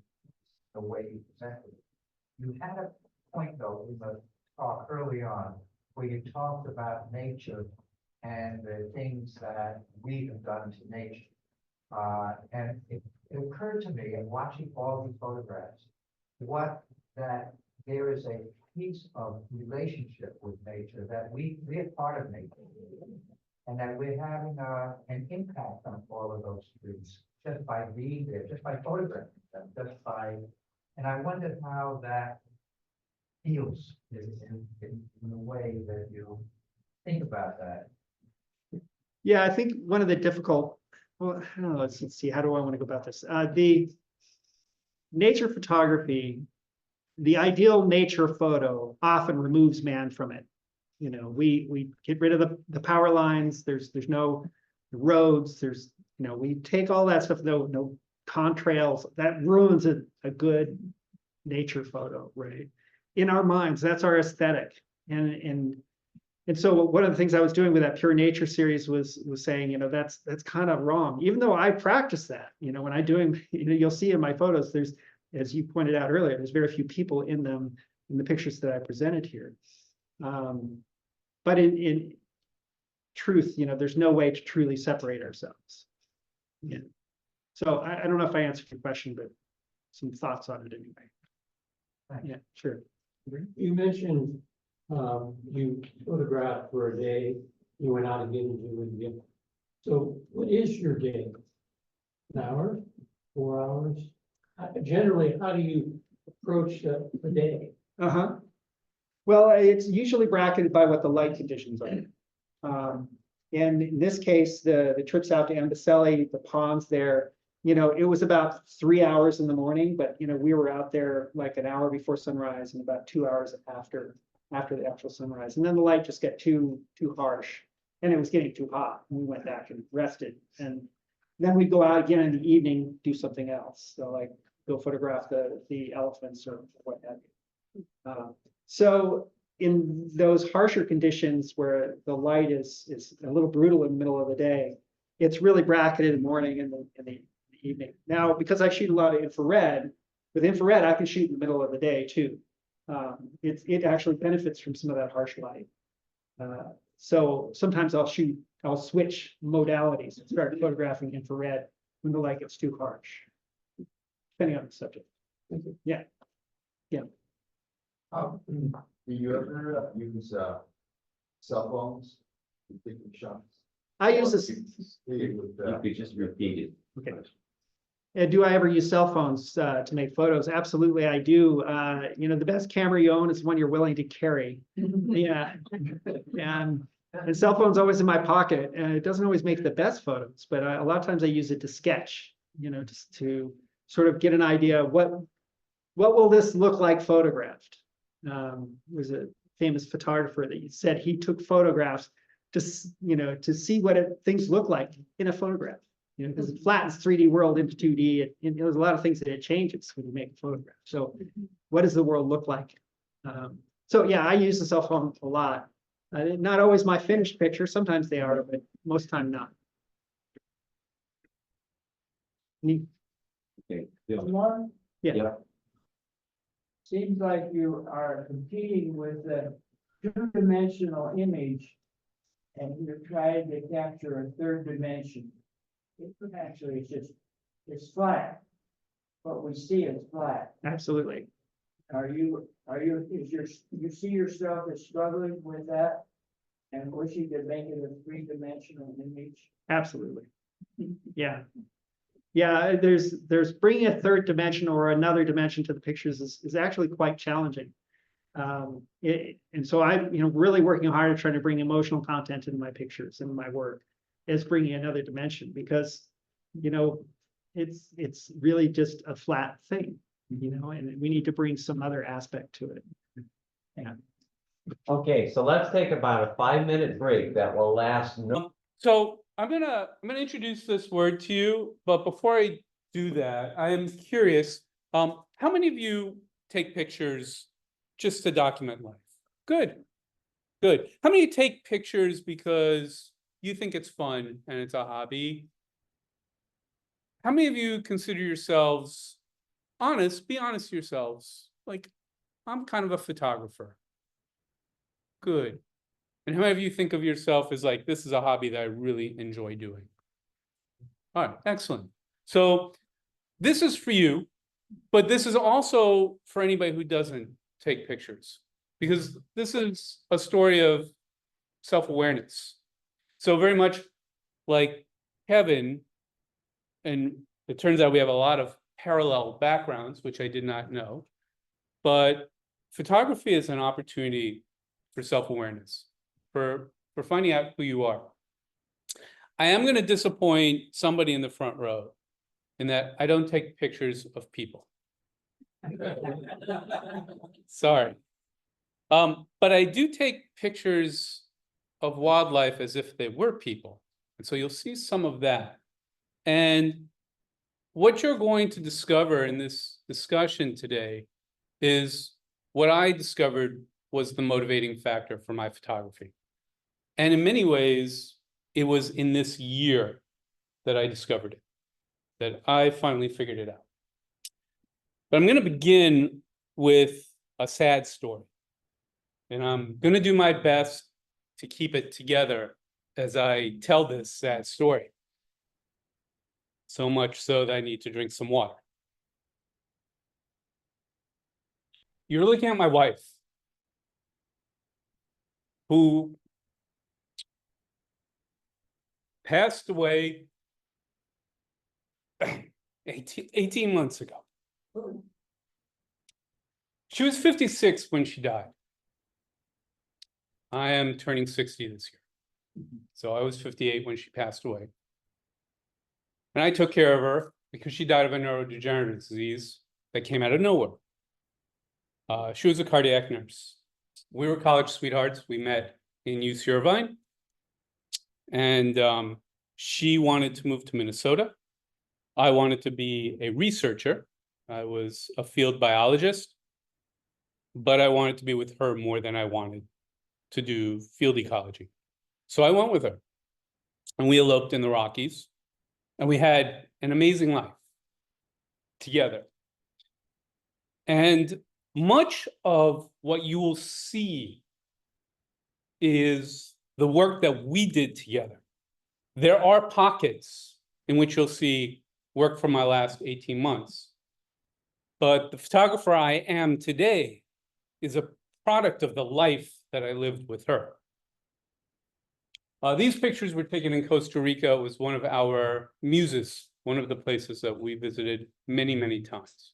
the way you presented it. You had a point, though, in the talk early on, where you talked about nature and the things that we have done to nature. And it occurred to me, in watching all these photographs, that there is a piece of relationship with nature, that we are part of nature, and that we're having an impact on all of those trees just by being there, just by photographing them, and I wondered how that feels in the way that you think about that. Yeah, I think one of the difficult, well, I don't know, let's see, how do I want to go about this? The nature photography, the ideal nature photo often removes man from it. We get rid of the power lines, there's no roads, we take all that stuff, no contrails, that ruins a good nature photo, right? In our minds, that's our aesthetic. And so one of the things I was doing with that Pure Nature series was saying, that's kind of wrong, even though I practice that, when I'm doing, you'll see in my photos, there's, as you pointed out earlier, there's very few people in them, in the pictures that I presented here. But in truth, there's no way to truly separate ourselves. Yeah. So I don't know if I answered your question, but some thoughts on it anyway. Thanks. Yeah, sure. You mentioned you photographed for a day, you went out again and do it again. So what is your day? An hour, 4 hours? Generally, how do you approach the day? Uh-huh. Well, it's usually bracketed by what the light conditions are. And in this case, the trips out to Ambacelli, the ponds there, it was about 3 hours in the morning, but we were out there like an hour before sunrise and about 2 hours after the actual sunrise. And then the light just got too harsh and it was getting too hot. And we went back and rested. And then we'd go out again in the evening, do something else. So like go photograph the elephants or what have you. So in those harsher conditions where the light is a little brutal in the middle of the day, it's really bracketed in the morning and in the evening. Now, because I shoot a lot of infrared, with infrared, I can shoot in the middle of the day too. It actually benefits from some of that harsh light. So sometimes I'll switch modalities, and start photographing infrared when the light gets too harsh. Depending on the subject. Yeah. Do you ever use cell phones to take your shots? I use this, You could just repeat it. okay. Do I ever use cell phones to make photos? Absolutely, I do. The best camera you own is one you're willing to carry. Yeah. And cell phone's always in my pocket, and it doesn't always make the best photos, but a lot of times I use it to sketch, just to sort of get an idea of what will this look like photographed? Was a famous photographer that said he took photographs to see what things look like in a photograph. Because it flattens 3D world into 2D. There's a lot of things that it changes when you make a photograph. So what does the world look like? So yeah, I use the cell phone a lot. Not always my finished picture. Sometimes they are, but most time not. Okay. One, Yeah. seems like you are competing with a two-dimensional image, and you're trying to capture a third dimension. It actually it's flat. What we see is flat. Absolutely. You see yourself as struggling with that and wishing to make it a three-dimensional image? Absolutely. Yeah. Yeah, there's bringing a third dimension or another dimension to the pictures is actually quite challenging. And so I'm really working hard at trying to bring emotional content into my pictures and my work, is bringing another dimension, because it's really just a flat thing, and we need to bring some other aspect to it. Yeah. Okay, so let's take about a 5-minute break that will last no. So I'm gonna introduce this word to you, but before I do that, I am curious, how many of you take pictures just to document life? Good. How many take pictures because you think it's fun and it's a hobby? How many of you consider yourselves honest? Be honest to yourselves. Like, I'm kind of a photographer. Good. And how many of you think of yourself as like, this is a hobby that I really enjoy doing? All right, excellent. So this is for you, but this is also for anybody who doesn't take pictures, because this is a story of self-awareness. So very much like Kevin, and it turns out we have a lot of parallel backgrounds, which I did not know, but photography is an opportunity for self-awareness, for finding out who you are. I am going to disappoint somebody in the front row in that I don't take pictures of people. Sorry. But I do take pictures of wildlife as if they were people. And so you'll see some of that. And what you're going to discover in this discussion today is what I discovered was the motivating factor for my photography. And in many ways, it was in this year that I discovered it, that I finally figured it out. But I'm going to begin with a sad story. And I'm going to do my best to keep it together as I tell this sad story. So much so that I need to drink some water. You're looking at my wife, who passed away 18 months ago. She was 56 when she died. I am turning 60 this year. So I was 58 when she passed away. And I took care of her because she died of a neurodegenerative disease that came out of nowhere. She was a cardiac nurse. We were college sweethearts. We met in UC Irvine. And she wanted to move to Minnesota. I wanted to be a researcher. I was a field biologist, but I wanted to be with her more than I wanted to do field ecology. So I went with her, and we eloped in the Rockies, and we had an amazing life together. And much of what you will see is the work that we did together. There are pockets in which you'll see work from my last 18 months. But the photographer I am today is a product of the life that I lived with her. These pictures were taken in Costa Rica. It was one of our muses, one of the places that we visited many, many times.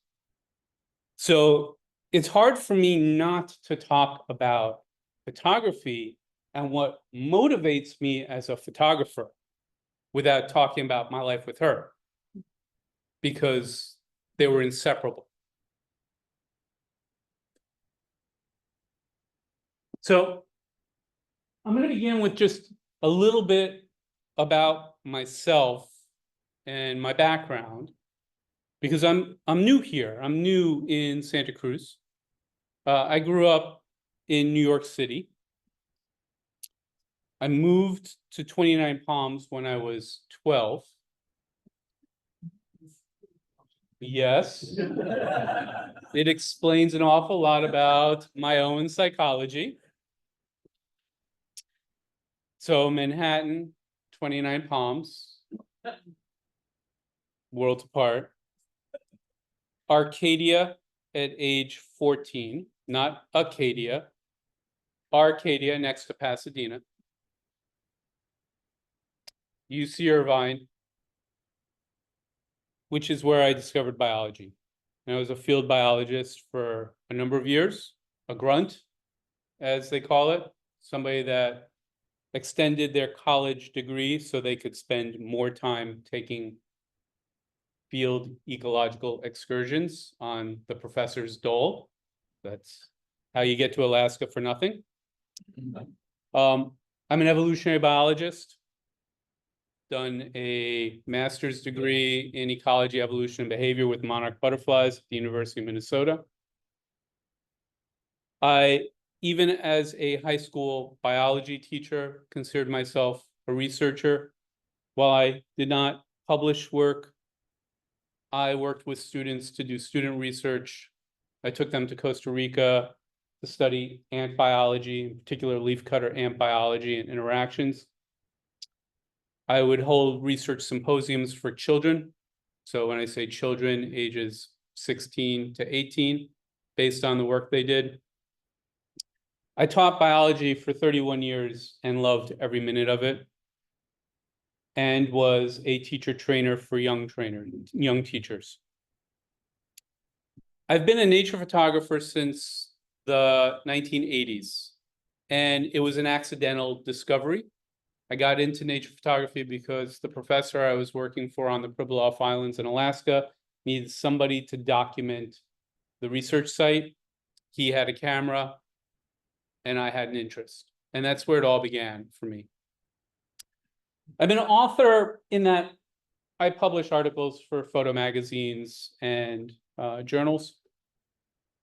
So it's hard for me not to talk about photography and what motivates me as a photographer without talking about my life with her, because they were inseparable. So I'm going to begin with just a little bit about myself and my background, because I'm new here. I'm new in Santa Cruz. I grew up in New York City. I moved to 29 Palms when I was 12. Yes. It explains an awful lot about my own psychology. So Manhattan, 29 Palms, worlds apart. Arcadia at age 14, not Acadia. Arcadia next to Pasadena. UC Irvine, which is where I discovered biology. And I was a field biologist for a number of years, a grunt, as they call it, somebody that extended their college degree so they could spend more time taking field ecological excursions on the professor's dole. That's how you get to Alaska for nothing. I'm an evolutionary biologist, done a master's degree in ecology, evolution, and behavior with monarch butterflies at the University of Minnesota. I, even as a high school biology teacher, considered myself a researcher. While I did not publish work, I worked with students to do student research. I took them to Costa Rica to study ant biology, in particular leafcutter ant biology and interactions. I would hold research symposiums for children. So when I say children, ages 16 to 18, based on the work they did. I taught biology for 31 years and loved every minute of it, and was a teacher trainer for young teachers. I've been a nature photographer since the 1980s, and it was an accidental discovery. I got into nature photography because the professor I was working for on the Pribilof Islands in Alaska needed somebody to document the research site. He had a camera, and I had an interest. And that's where it all began for me. I've been an author in that I publish articles for photo magazines and journals.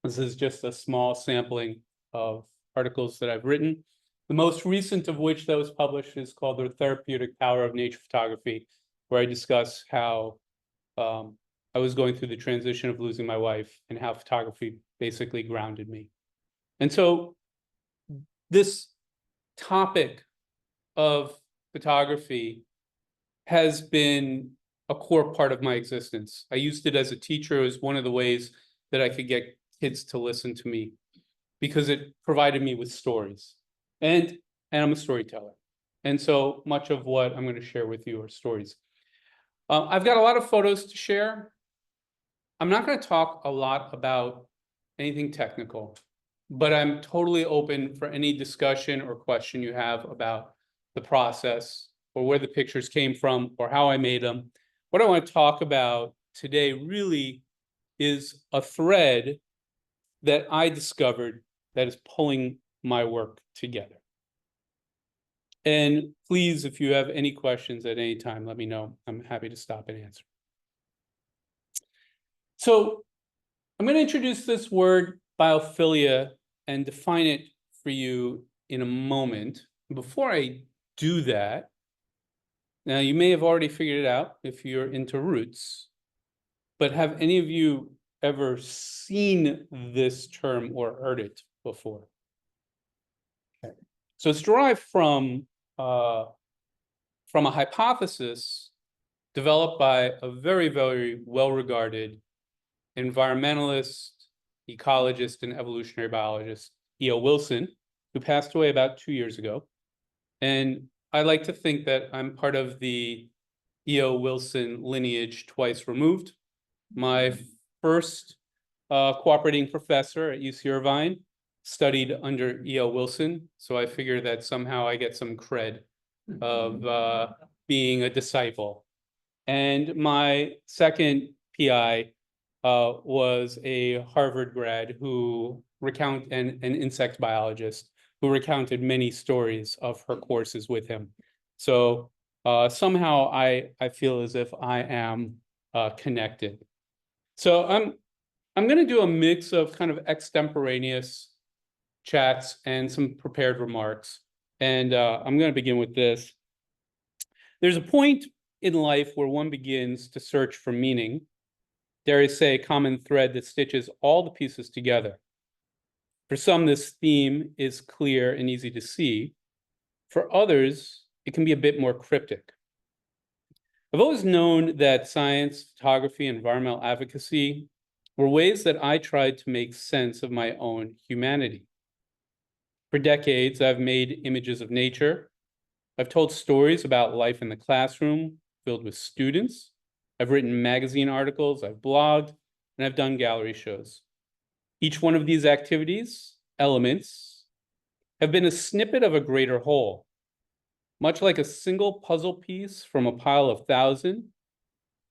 This is just a small sampling of articles that I've written. The most recent of which that was published is called The Therapeutic Power of Nature Photography, where I discuss how I was going through the transition of losing my wife and how photography basically grounded me. And so this topic of photography has been a core part of my existence. I used it as a teacher as one of the ways that I could get kids to listen to me, because it provided me with stories. And I'm a storyteller. And so much of what I'm going to share with you are stories. I've got a lot of photos to share. I'm not going to talk a lot about anything technical, but I'm totally open for any discussion or question you have about the process, or where the pictures came from, or how I made them. What I want to talk about today really is a thread that I discovered that is pulling my work together. And please, if you have any questions at any time, let me know. I'm happy to stop and answer. So I'm going to introduce this word biophilia and define it for you in a moment. Before I do that, now you may have already figured it out if you're into roots, but have any of you ever seen this term or heard it before? Okay. So it's derived from from a hypothesis developed by a very, very well-regarded environmentalist, ecologist, and evolutionary biologist, E.O. Wilson, who passed away about 2 years ago. And I like to think that I'm part of the E.O. Wilson lineage twice removed. My first cooperating professor at UC Irvine studied under E.O. Wilson, so I figure that somehow I get some cred of being a disciple. And my second PI was a Harvard grad who an insect biologist who recounted many stories of her courses with him. So somehow I feel as if I am connected. So I'm going to do a mix of kind of extemporaneous chats and some prepared remarks. And I'm going to begin with this. There's a point in life where one begins to search for meaning, dare I say, a common thread that stitches all the pieces together. For some, this theme is clear and easy to see. For others, it can be a bit more cryptic. I've always known that science, photography, and environmental advocacy were ways that I tried to make sense of my own humanity. For decades, I've made images of nature. I've told stories about life in the classroom filled with students. I've written magazine articles, I've blogged, and I've done gallery shows. Each one of these activities, elements, have been a snippet of a greater whole. Much like a single puzzle piece from a pile of 1,000,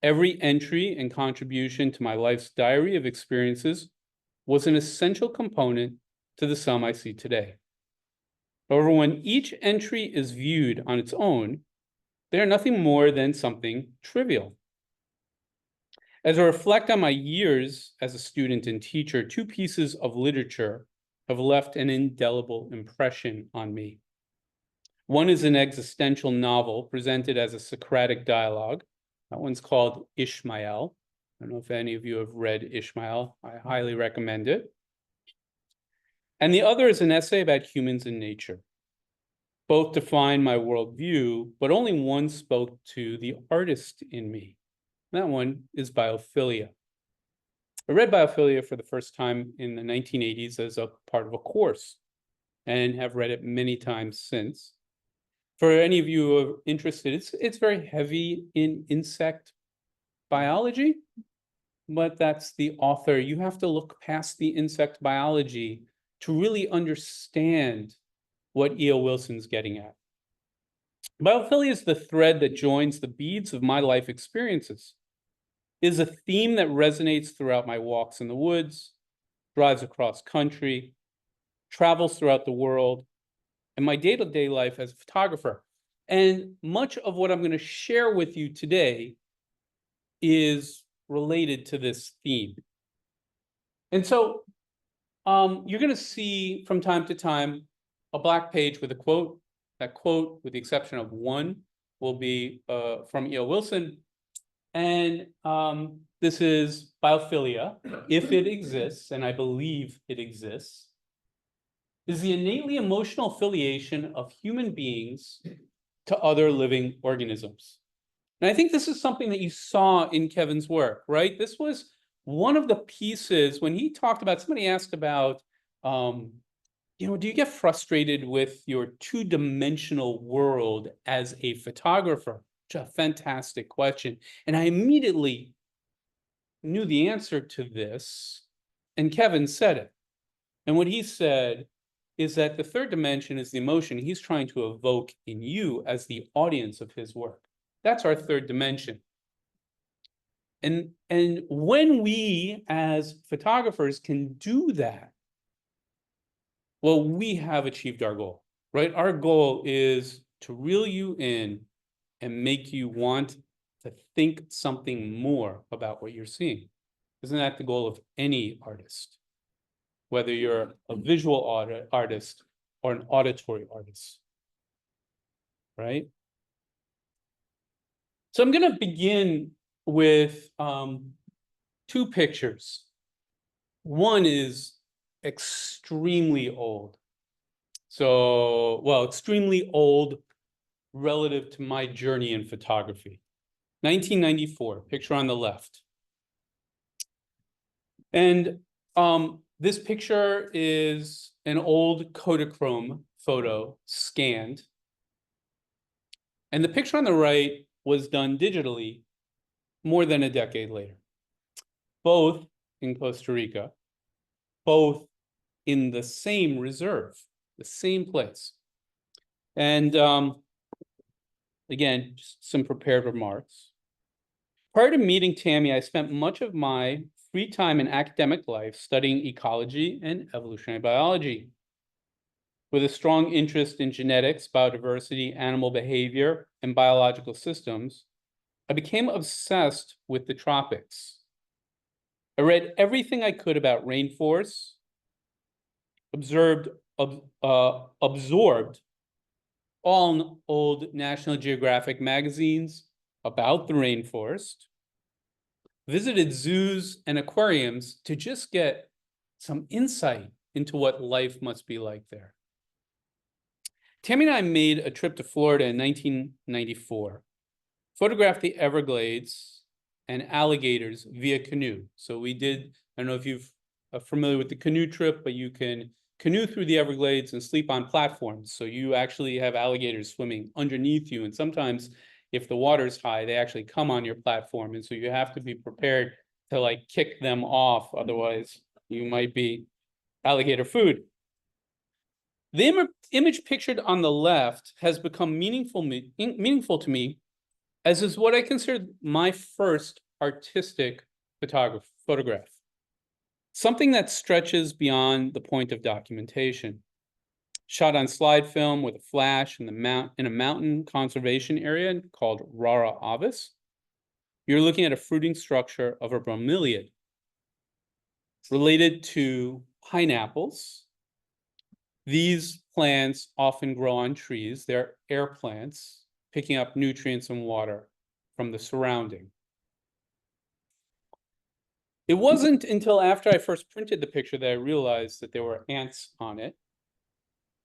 every entry and contribution to my life's diary of experiences was an essential component to the sum I see today. However, when each entry is viewed on its own, they are nothing more than something trivial. As I reflect on my years as a student and teacher, 2 pieces of literature have left an indelible impression on me. One is an existential novel presented as a Socratic dialogue. That one's called Ishmael. I don't know if any of you have read Ishmael. I highly recommend it. And the other is an essay about humans and nature. Both define my worldview, but only one spoke to the artist in me. That one is biophilia. I read biophilia for the first time in the 1980s as a part of a course and have read it many times since. For any of you who are interested, it's very heavy in insect biology, but that's the author. You have to look past the insect biology to really understand what E.O. Wilson's getting at. Biophilia is the thread that joins the beads of my life experiences. It is a theme that resonates throughout my walks in the woods, drives across country, travels throughout the world, and my day-to-day life as a photographer. And much of what I'm going to share with you today is related to this theme. And so you're going to see from time to time a black page with a quote. That quote, with the exception of one, will be from E.O. Wilson. And this is biophilia, if it exists, and I believe it exists, is the innately emotional affiliation of human beings to other living organisms. And I think this is something that you saw in Kevin's work, right? This was one of the pieces when he talked about, somebody asked about, do you get frustrated with your 2-dimensional world as a photographer? Which is a fantastic question. And I immediately knew the answer to this, and Kevin said it. And what he said is that the 3rd dimension is the emotion he's trying to evoke in you as the audience of his work. That's our 3rd dimension. And when we as photographers can do that, well, we have achieved our goal, right? Our goal is to reel you in and make you want to think something more about what you're seeing. Isn't that the goal of any artist? Whether you're a visual artist or an auditory artist, right? So I'm going to begin with 2 pictures. One is extremely old. So, well, extremely old relative to my journey in photography. 1994, picture on the left. And this picture is an old Kodachrome photo scanned. And the picture on the right was done digitally more than a decade later. Both in Costa Rica, both in the same reserve, the same place. And again, just some prepared remarks. Prior to meeting Tammy, I spent much of my free time in academic life studying ecology and evolutionary biology. With a strong interest in genetics, biodiversity, animal behavior, and biological systems, I became obsessed with the tropics. I read everything I could about rainforests, absorbed all old National Geographic magazines about the rainforest, visited zoos and aquariums to just get some insight into what life must be like there. Tammy and I made a trip to Florida in 1994, photographed the Everglades and alligators via canoe. So we did, I don't know if you're familiar with the canoe trip, but you can canoe through the Everglades and sleep on platforms. So you actually have alligators swimming underneath you. And sometimes if the water's high, they actually come on your platform. And so you have to be prepared to like kick them off. Otherwise you might be alligator food. The image pictured on the left has become meaningful to me, as is what I consider my first artistic photograph. Something that stretches beyond the point of documentation. Shot on slide film with a flash in a mountain conservation area called Rara Avis. You're looking at a fruiting structure of a bromeliad related to pineapples. These plants often grow on trees. They're air plants, picking up nutrients and water from the surrounding. It wasn't until after I first printed the picture that I realized that there were ants on it.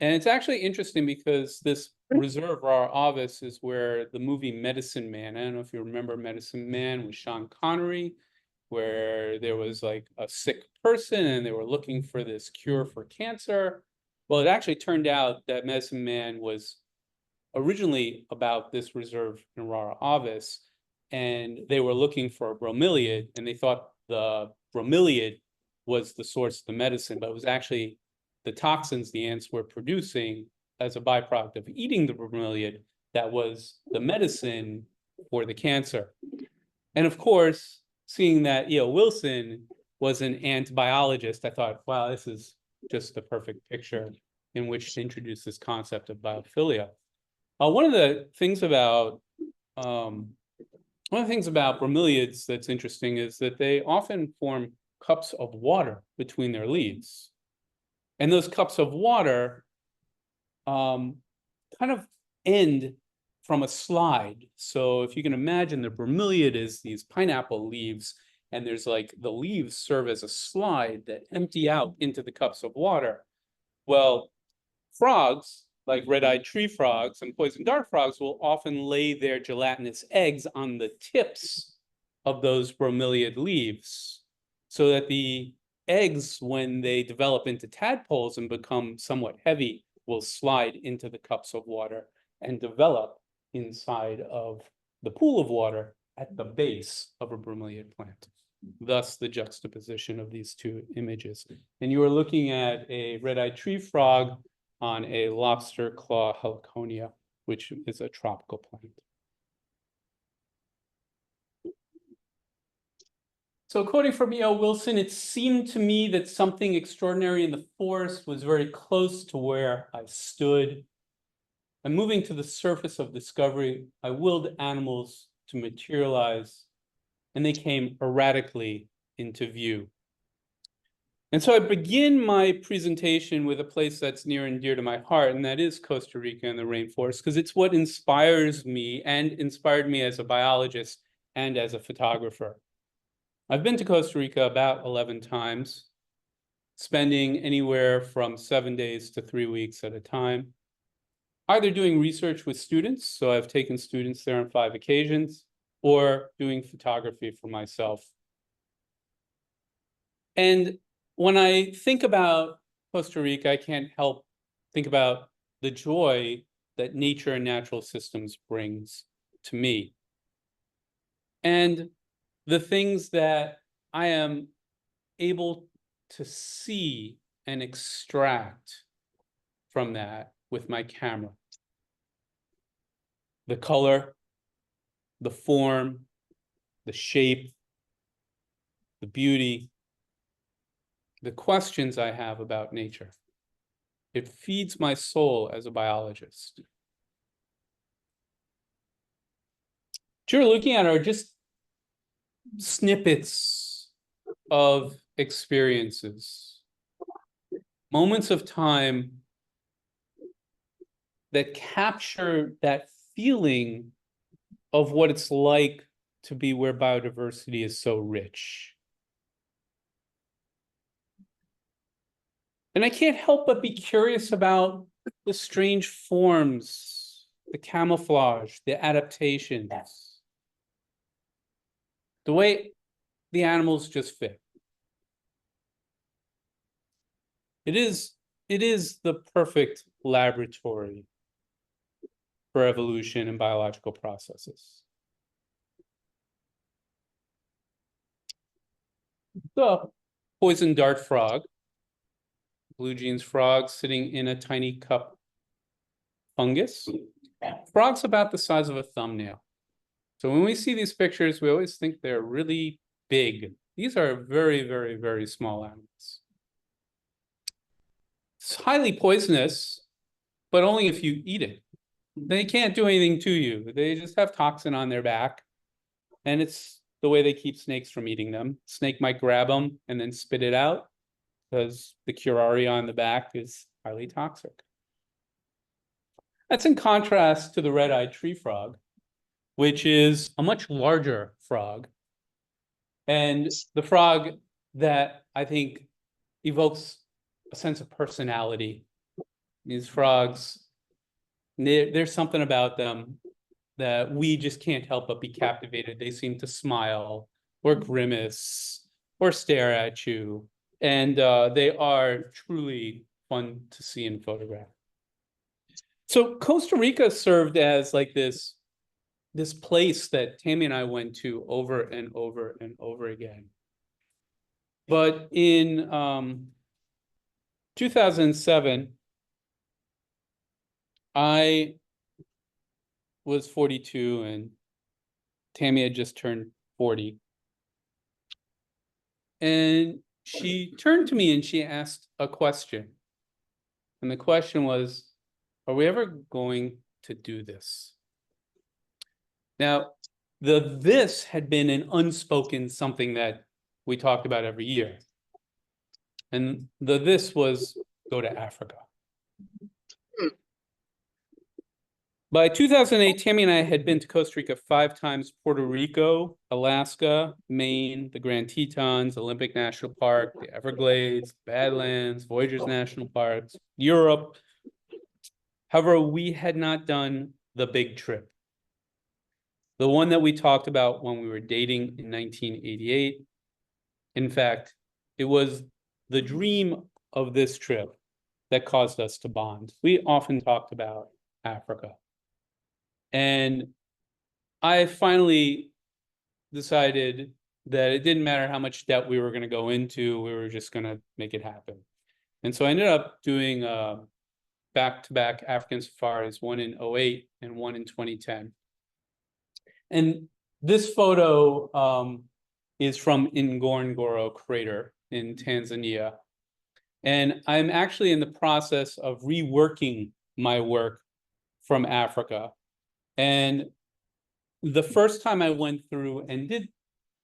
And it's actually interesting because this reserve, Rara Avis, is where the movie Medicine Man, I don't know if you remember Medicine Man with Sean Connery, where there was like a sick person and they were looking for this cure for cancer. Well, it actually turned out that Medicine Man was originally about this reserve in Rara Avis, and they were looking for a bromeliad, and they thought the bromeliad was the source of the medicine, but it was actually the toxins the ants were producing as a byproduct of eating the bromeliad that was the medicine for the cancer. And of course, seeing that E.O. Wilson was an ant biologist, I thought, wow, this is just the perfect picture in which to introduce this concept of biophilia. One of the things about bromeliads that's interesting is that they often form cups of water between their leaves. And those cups of water kind of end from a slide. So if you can imagine, the bromeliad is these pineapple leaves, and there's like the leaves serve as a slide that empty out into the cups of water. Well, frogs, like red-eyed tree frogs and poison dart frogs, will often lay their gelatinous eggs on the tips of those bromeliad leaves, so that the eggs, when they develop into tadpoles and become somewhat heavy, will slide into the cups of water and develop inside of the pool of water at the base of a bromeliad plant. Thus the juxtaposition of these two images. And you are looking at a red-eyed tree frog on a lobster claw heliconia, which is a tropical plant. So quoting from E.O. Wilson, it seemed to me that something extraordinary in the forest was very close to where I stood. And moving to the surface of discovery, I willed animals to materialize, and they came erratically into view. And so I begin my presentation with a place that's near and dear to my heart, and that is Costa Rica and the rainforest, because it's what inspires me and inspired me as a biologist and as a photographer. I've been to Costa Rica about 11 times, spending anywhere from 7 days to 3 weeks at a time. either doing research with students, so I've taken students there on 5 occasions, or doing photography for myself. And when I think about Costa Rica, I can't help think about the joy that nature and natural systems brings to me. And the things that I am able to see and extract from that with my camera. The color, the form, the shape, the beauty, the questions I have about nature. It feeds my soul as a biologist. What you're looking at are just snippets of experiences, moments of time that capture that feeling of what it's like to be where biodiversity is so rich. And I can't help but be curious about the strange forms, the camouflage, the adaptations, the way the animals just fit. It is the perfect laboratory for evolution and biological processes. The poison dart frog, blue jeans frog sitting in a tiny cup fungus. Frog's about the size of a thumbnail. So when we see these pictures, we always think they're really big. These are very, very, very small animals. It's highly poisonous, but only if you eat it. They can't do anything to you. They just have toxin on their back. And it's the way they keep snakes from eating them. Snake might grab them and then spit it out because the curare on the back is highly toxic. That's in contrast to the red-eyed tree frog, which is a much larger frog. And the frog that I think evokes a sense of personality. These frogs, there's something about them that we just can't help but be captivated. They seem to smile or grimace or stare at you. And they are truly fun to see and photograph. So Costa Rica served as like this place that Tammy and I went to over and over and over again. But in 2007, I was 42 and Tammy had just turned 40. And she turned to me and she asked a question. And the question was, are we ever going to do this? Now, this had been an unspoken something that we talked about every year. And this was go to Africa. By 2008, Tammy and I had been to Costa Rica 5 times, Puerto Rico, Alaska, Maine, the Grand Tetons, Olympic National Park, the Everglades, Badlands, Voyageurs National Parks, Europe. However, we had not done the big trip. The one that we talked about when we were dating in 1988. In fact, it was the dream of this trip that caused us to bond. We often talked about Africa. And I finally decided that it didn't matter how much debt we were going to go into, we were just going to make it happen. And so I ended up doing back-to-back African safaris, one in 2008 and one in 2010. And this photo is from Ngorongoro crater in Tanzania. And I'm actually in the process of reworking my work from Africa. And the first time I went through and did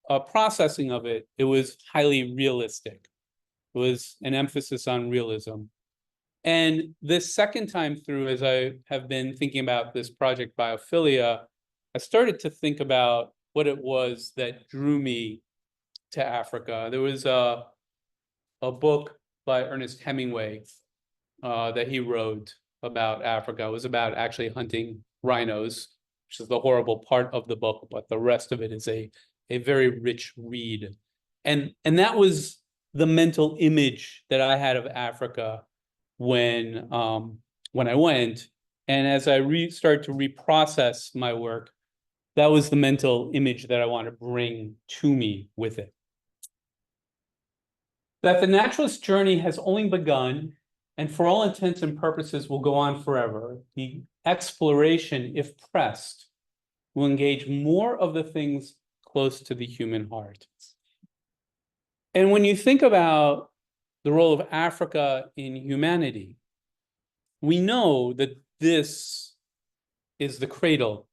a processing of it, it was highly realistic. It was an emphasis on realism. And this second time through, as I have been thinking about this project Biophilia, I started to think about what it was that drew me to Africa. There was a book by Ernest Hemingway that he wrote about Africa. It was about actually hunting rhinos, which is the horrible part of the book, but the rest of it is a very rich read. And that was the mental image that I had of Africa when I went. And as I start to reprocess my work, that was the mental image that I want to bring to me with it. That the naturalist journey has only begun, and for all intents and purposes will go on forever. The exploration, if pressed, will engage more of the things close to the human heart. And when you think about the role of Africa in humanity, we know that this is the cradle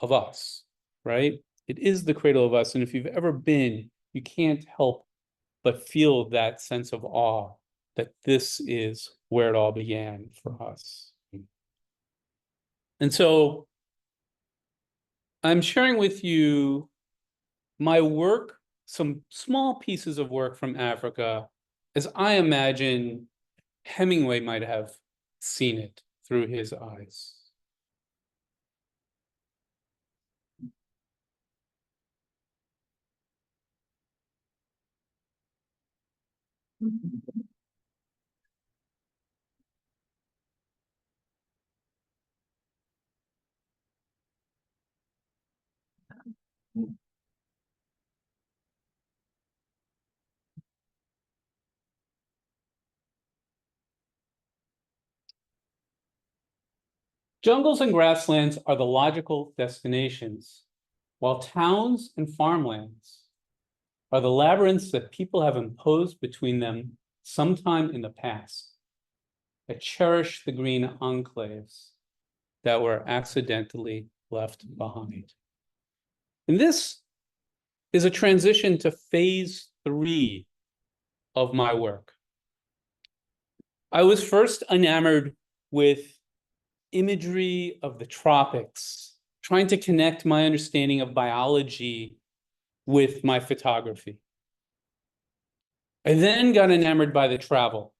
of us, right? It is the cradle of us. And if you've ever been, you can't help but feel that sense of awe that this is where it all began for us. And so I'm sharing with you my work, some small pieces of work from Africa, as I imagine Hemingway might have seen it through his eyes. Jungles and grasslands are the logical destinations, while towns and farmlands are the labyrinths that people have imposed between them sometime in the past. I cherish the green enclaves that were accidentally left behind. And this is a transition to phase 3 of my work. I was first enamored with imagery of the tropics, trying to connect my understanding of biology with my photography. I then got enamored by the travel,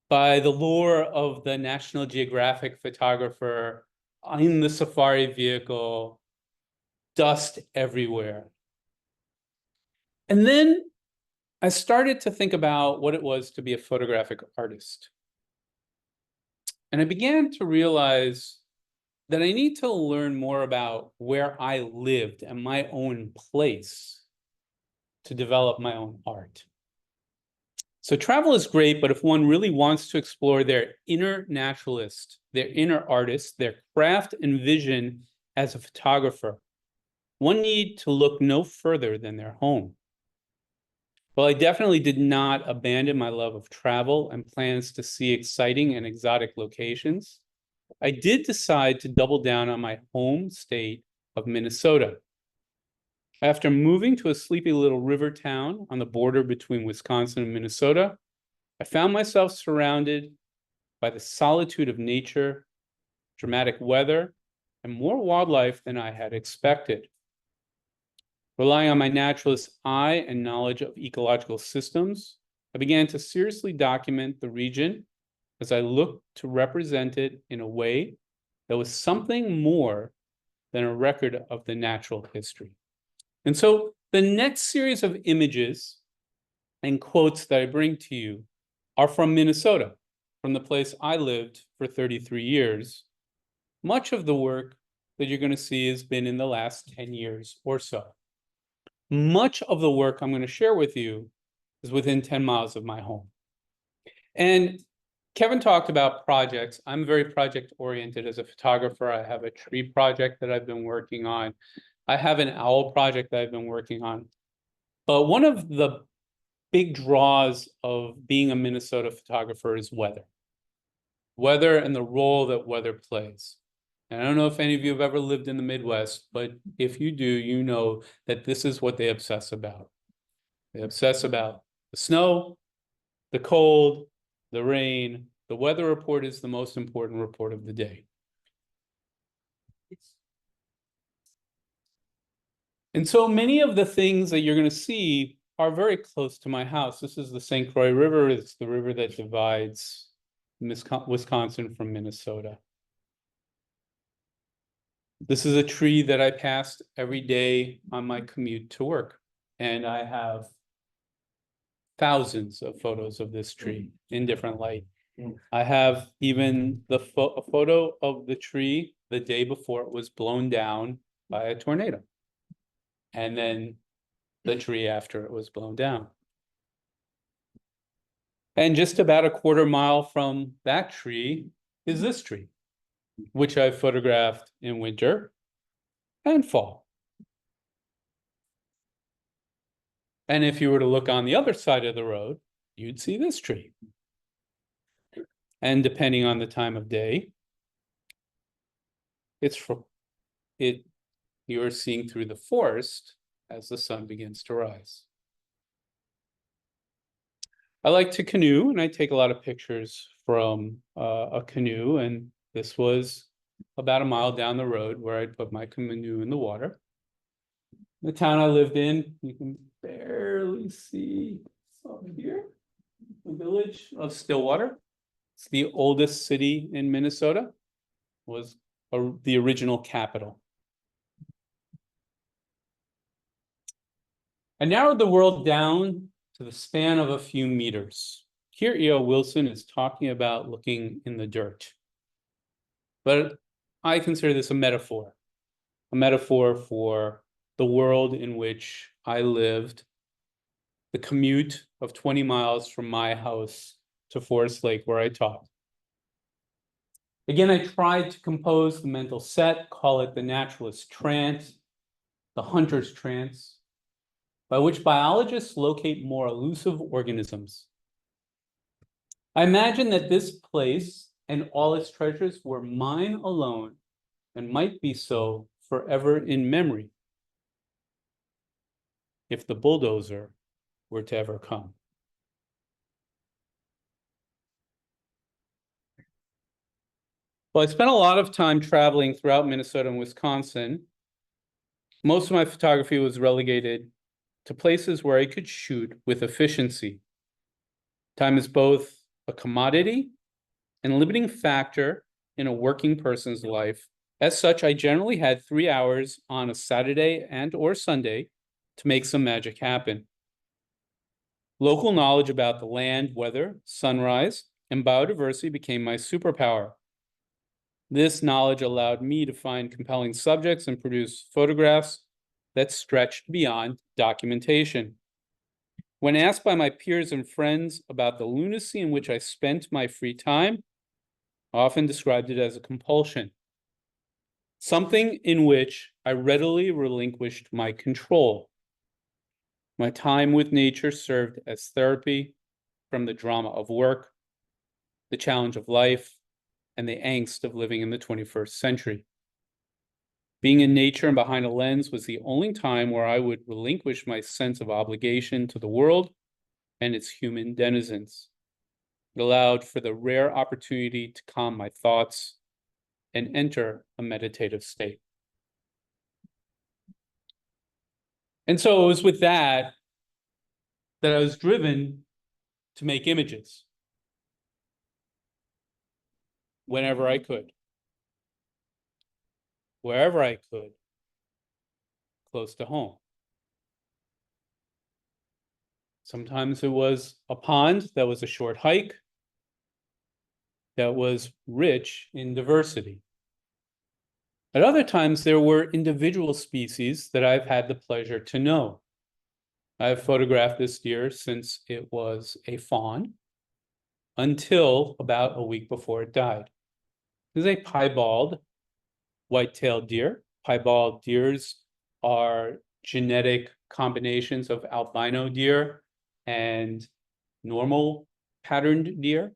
by the lure of the National Geographic photographer in the safari vehicle, dust everywhere. And then I started to think about what it was to be a photographic artist. And I began to realize that I need to learn more about where I lived and my own place to develop my own art. So travel is great, but if one really wants to explore their inner naturalist, their inner artist, their craft and vision as a photographer, one need to look no further than their home. Well, I definitely did not abandon my love of travel and plans to see exciting and exotic locations. I did decide to double down on my home state of Minnesota. After moving to a sleepy little river town on the border between Wisconsin and Minnesota, I found myself surrounded by the solitude of nature, dramatic weather, and more wildlife than I had expected. Relying on my naturalist eye and knowledge of ecological systems, I began to seriously document the region as I looked to represent it in a way that was something more than a record of the natural history. And so the next series of images and quotes that I bring to you are from Minnesota, from the place I lived for 33 years. Much of the work that you're going to see has been in the last 10 years or so. Much of the work I'm going to share with you is within 10 miles of my home. And Kevin talked about projects. I'm very project oriented as a photographer. I have a tree project that I've been working on. I have an owl project that I've been working on. But one of the big draws of being a Minnesota photographer is weather. Weather and the role that weather plays. And I don't know if any of you have ever lived in the Midwest, but if you do, you know that this is what they obsess about. They obsess about the snow, the cold, the rain. The weather report is the most important report of the day. And so many of the things that you're going to see are very close to my house. This is the St. Croix River. It's the river that divides Wisconsin from Minnesota. This is a tree that I passed every day on my commute to work, and I have thousands of photos of this tree in different light. I have even a photo of the tree the day before it was blown down by a tornado. And then the tree after it was blown down. And just about a quarter mile from that tree is this tree, which I photographed in winter and fall. And if you were to look on the other side of the road, you'd see this tree. And depending on the time of day, you're seeing through the forest as the sun begins to rise. I like to canoe, and I take a lot of pictures from a canoe, and this was about a mile down the road where I'd put my canoe in the water. The town I lived in, you can barely see up here, the village of Stillwater. It's the oldest city in Minnesota, was the original capital. I narrowed the world down to the span of a few meters. Here, E.O. Wilson is talking about looking in the dirt. But I consider this a metaphor for the world in which I lived, the commute of 20 miles from my house to Forest Lake where I taught. Again, I tried to compose the mental set, call it the naturalist trance, the hunter's trance, by which biologists locate more elusive organisms. I imagine that this place and all its treasures were mine alone and might be so forever in memory if the bulldozer were to ever come. Well, I spent a lot of time traveling throughout Minnesota and Wisconsin. Most of my photography was relegated to places where I could shoot with efficiency. Time is both a commodity and a limiting factor in a working person's life. As such, I generally had 3 hours on a Saturday and/or Sunday to make some magic happen. Local knowledge about the land, weather, sunrise, and biodiversity became my superpower. This knowledge allowed me to find compelling subjects and produce photographs that stretched beyond documentation. When asked by my peers and friends about the lunacy in which I spent my free time, I often described it as a compulsion, something in which I readily relinquished my control. My time with nature served as therapy from the drama of work, the challenge of life, and the angst of living in the 21st century. Being in nature and behind a lens was the only time where I would relinquish my sense of obligation to the world and its human denizens. It allowed for the rare opportunity to calm my thoughts and enter a meditative state. And so it was with that I was driven to make images whenever I could, wherever I could, close to home. Sometimes it was a pond that was a short hike that was rich in diversity. At other times, there were individual species that I've had the pleasure to know. I've photographed this deer since it was a fawn until about a week before it died. This is a piebald white-tailed deer. Piebald deers are genetic combinations of albino deer and normal patterned deer.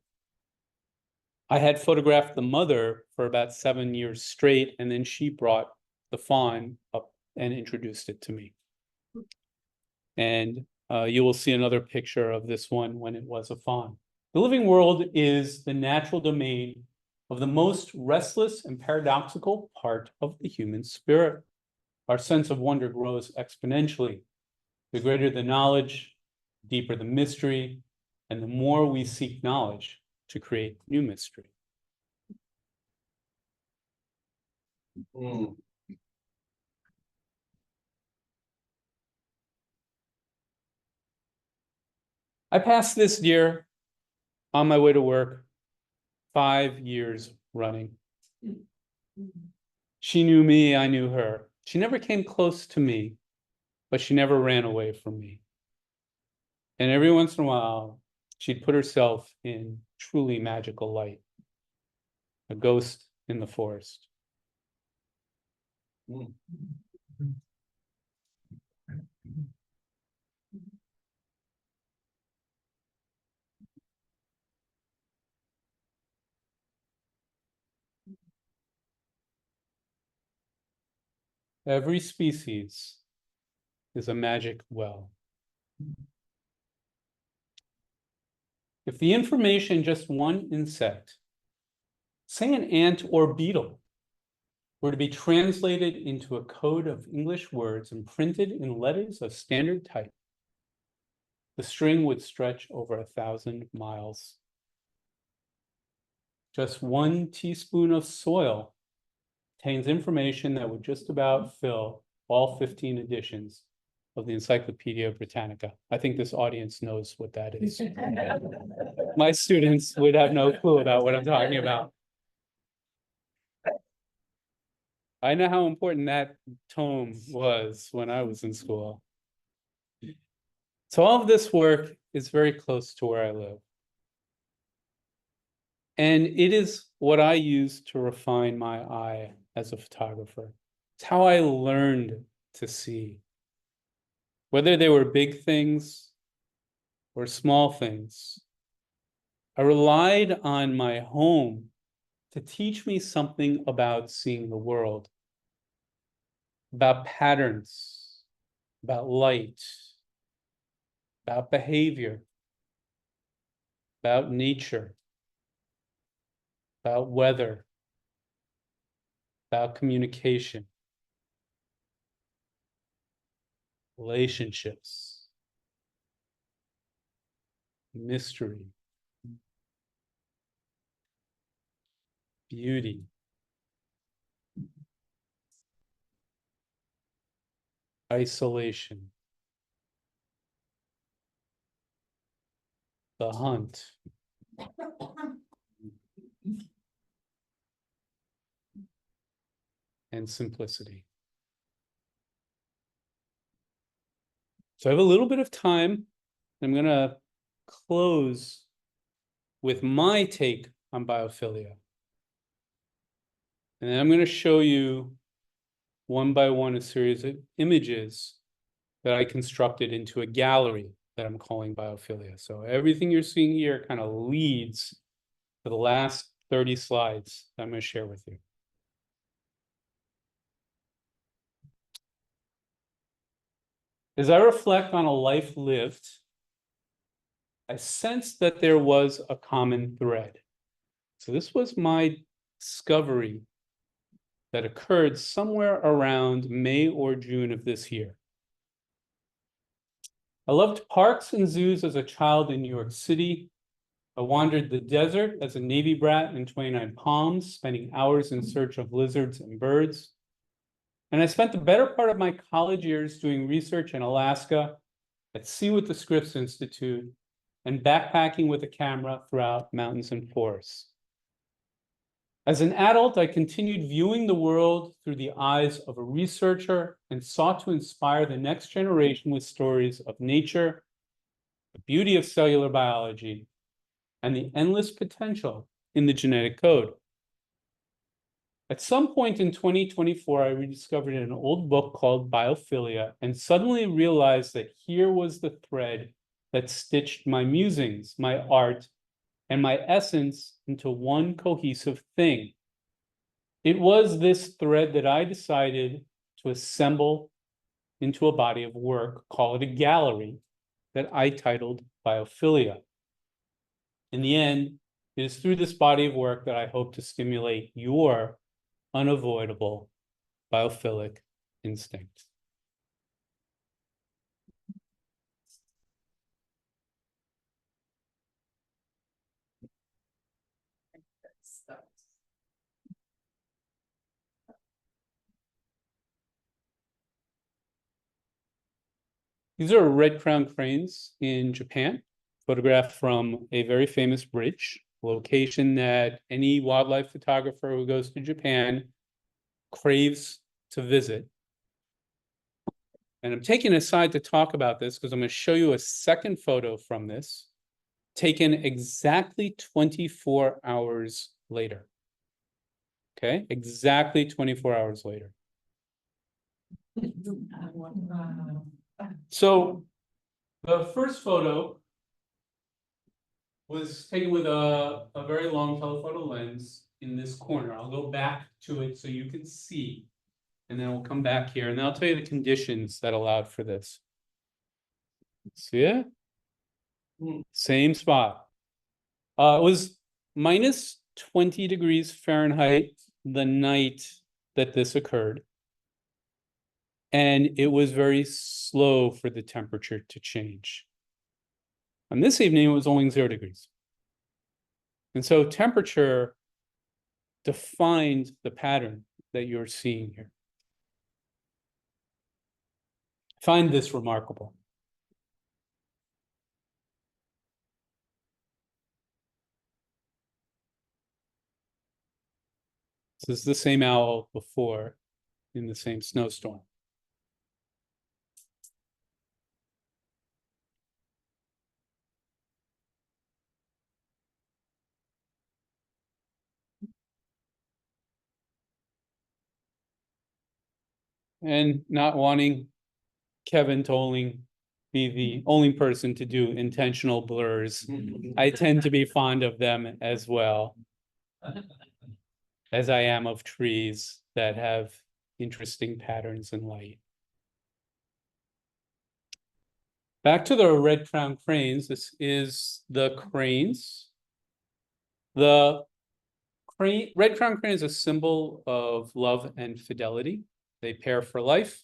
I had photographed the mother for about 7 years straight, and then she brought the fawn up and introduced it to me. And you will see another picture of this one when it was a fawn. The living world is the natural domain of the most restless and paradoxical part of the human spirit. Our sense of wonder grows exponentially. The greater the knowledge, deeper the mystery, and the more we seek knowledge, to create new mystery. I passed this deer on my way to work 5 years running. She knew me, I knew her. She never came close to me, but she never ran away from me. And every once in a while, she'd put herself in truly magical light, a ghost in the forest. Every species is a magic well. If the information just one insect, say an ant or beetle, were to be translated into a code of English words and printed in letters of standard type, the string would stretch over 1,000 miles. Just 1 teaspoon of soil contains information that would just about fill all 15 editions of the Encyclopedia Britannica. I think this audience knows what that is. My students would have no clue about what I'm talking about. I know how important that tome was when I was in school. So all of this work is very close to where I live. And it is what I use to refine my eye as a photographer. It's how I learned to see. Whether they were big things or small things, I relied on my home to teach me something about seeing the world, about patterns, about light, about behavior, about nature, about weather, about communication, relationships, mystery, beauty, isolation, the hunt, and simplicity. So I have a little bit of time. I'm going to close with my take on biophilia. And then I'm going to show you one by one a series of images that I constructed into a gallery that I'm calling biophilia. So everything you're seeing here kind of leads to the last 30 slides that I'm going to share with you. As I reflect on a life lived, I sensed that there was a common thread. So this was my discovery that occurred somewhere around May or June of this year. I loved parks and zoos as a child in New York City. I wandered the desert as a Navy brat in 29 Palms, spending hours in search of lizards and birds. And I spent the better part of my college years doing research in Alaska, at sea with the Scripps Institute, and backpacking with a camera throughout mountains and forests. As an adult, I continued viewing the world through the eyes of a researcher and sought to inspire the next generation with stories of nature, the beauty of cellular biology, and the endless potential in the genetic code. At some point in 2024, I rediscovered an old book called Biophilia and suddenly realized that here was the thread that stitched my musings, my art, and my essence into one cohesive thing. It was this thread that I decided to assemble into a body of work, call it a gallery, that I titled Biophilia. In the end, it is through this body of work that I hope to stimulate your unavoidable biophilic instinct. These are red crown cranes in Japan, photographed from a very famous bridge, location that any wildlife photographer who goes to Japan craves to visit. And I'm taking a side to talk about this because I'm going to show you a second photo from this, taken exactly 24 hours later. Okay, exactly 24 hours later. So the first photo was taken with a very long telephoto lens in this corner. I'll go back to it so you can see. And then we'll come back here and I'll tell you the conditions that allowed for this. See it? Same spot. It was minus 20 degrees Fahrenheit the night that this occurred. And it was very slow for the temperature to change. And this evening, it was only 0 degrees. And so temperature defined the pattern that you're seeing here. I find this remarkable. This is the same owl before in the same snowstorm. And not wanting Kevin to only be the only person to do intentional blurs, I tend to be fond of them as well, as I am of trees that have interesting patterns in light. Back to the red crown cranes. This is the cranes. The red crown crane is a symbol of love and fidelity. They pair for life.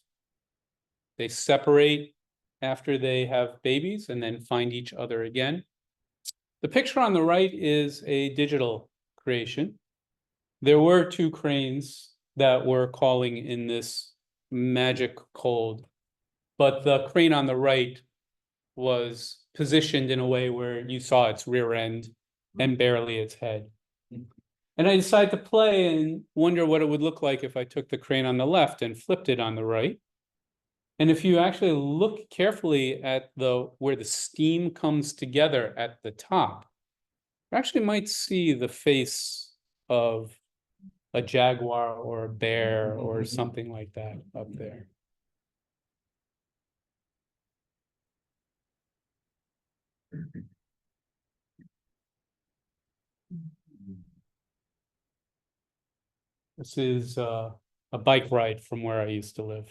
They separate after they have babies and then find each other again. The picture on the right is a digital creation. There were 2 cranes that were calling in this magic cold, but the crane on the right was positioned in a way where you saw its rear end and barely its head. And I decided to play and wonder what it would look like if I took the crane on the left and flipped it on the right. And if you actually look carefully at where the steam comes together at the top, you actually might see the face of a jaguar or a bear or something like that up there. This is a bike ride from where I used to live.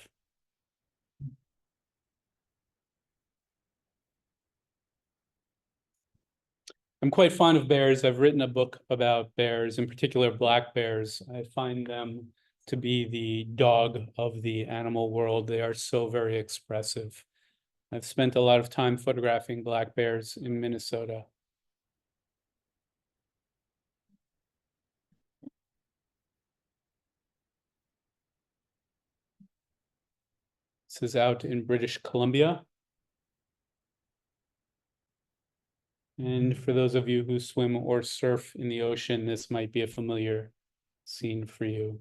I'm quite fond of bears. I've written a book about bears, in particular black bears. I find them to be the dog of the animal world. They are so very expressive. I've spent a lot of time photographing black bears in Minnesota. This is out in British Columbia. And for those of you who swim or surf in the ocean, this might be a familiar scene for you.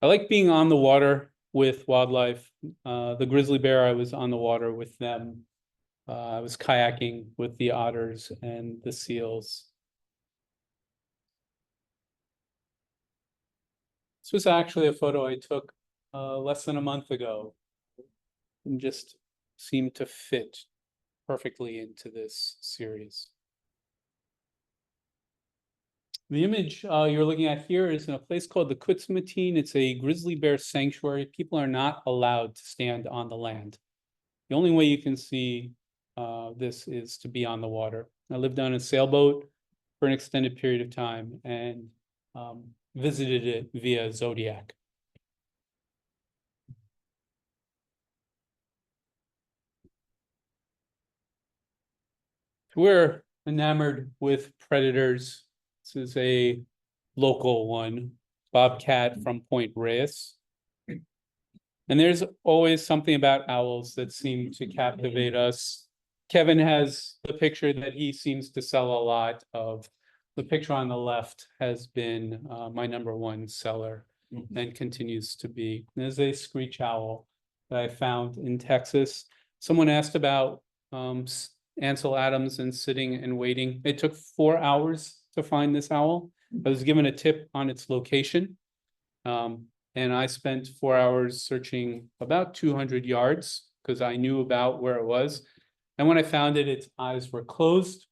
I like being on the water with wildlife. The grizzly bear, I was on the water with them. I was kayaking with the otters and the seals. This was actually a photo I took less than a month ago and just seemed to fit perfectly into this series. The image you're looking at here is in a place called the Kutzmatine. It's a grizzly bear sanctuary. People are not allowed to stand on the land. The only way you can see this is to be on the water. I lived on a sailboat for an extended period of time and visited it via Zodiac. We're enamored with predators. This is a local one, bobcat from Point Reyes. And there's always something about owls that seem to captivate us. Kevin has the picture that he seems to sell a lot of. The picture on the left has been my #1 seller and continues to be. There's a screech owl that I found in Texas. Someone asked about Ansel Adams and sitting and waiting. It took 4 hours to find this owl. I was given a tip on its location. And I spent 4 hours searching about 200 yards because I knew about where it was. And when I found it, its eyes were closed.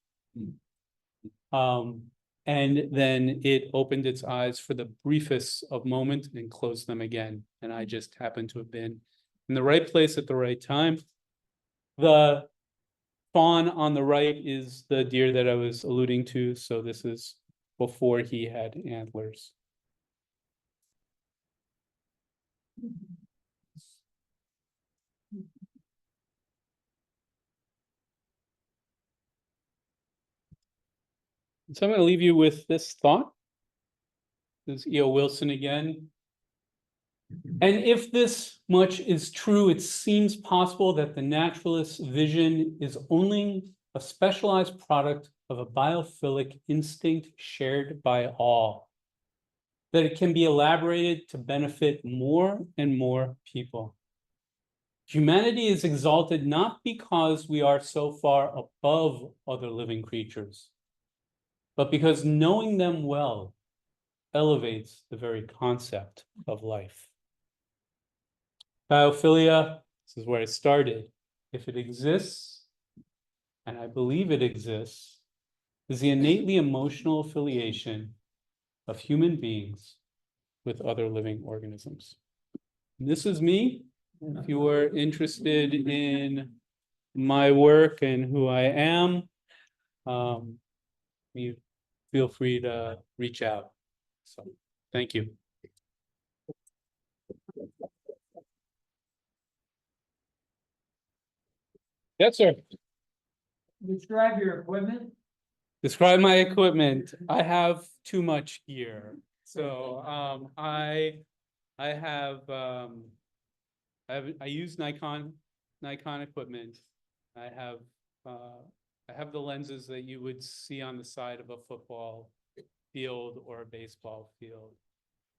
And then it opened its eyes for the briefest of moment and closed them again. And I just happened to have been in the right place at the right time. The fawn on the right is the deer that I was alluding to. So this is before he had antlers. So I'm going to leave you with this thought. This is E.O. Wilson again. And if this much is true, it seems possible that the naturalist's vision is only a specialized product of a biophilic instinct shared by all. That it can be elaborated to benefit more and more people. Humanity is exalted not because we are so far above other living creatures, but because knowing them well elevates the very concept of life. Biophilia, this is where it started. If it exists, and I believe it exists, is the innately emotional affiliation of human beings with other living organisms. And this is me. If you were interested in my work and who I am, you feel free to reach out. So, thank you. Yes, sir. Describe your equipment. Describe my equipment. I have too much gear. So I use Nikon equipment. I have the lenses that you would see on the side of a football field or a baseball field.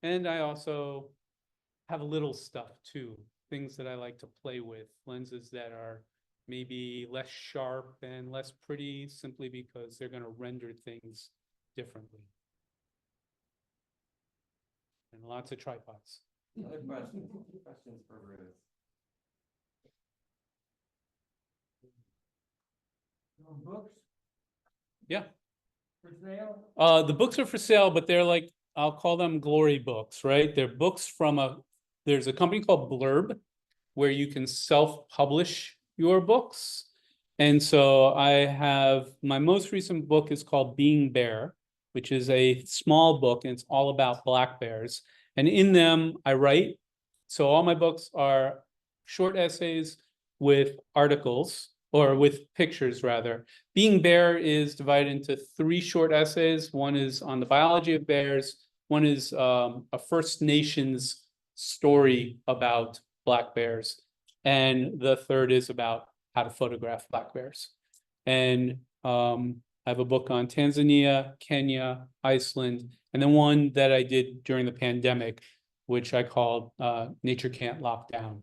And I also have little stuff too, things that I like to play with, lenses that are maybe less sharp and less pretty simply because they're going to render things differently. And lots of tripods. Other questions? Questions for Ruth? Books Yeah. for sale? The books are for sale, but they're like, I'll call them glory books, right? They're books from there's a company called Blurb where you can self-publish your books. And so I have, my most recent book is called Being Bear, which is a small book and it's all about black bears. And in them I write. So all my books are short essays with articles, or with pictures rather. Being Bear is divided into 3 short essays. One is on the biology of bears. One is a First Nations story about black bears. And the third is about how to photograph black bears. And I have a book on Tanzania, Kenya, Iceland, and then one that I did during the pandemic, which I called Nature Can't Lock Down.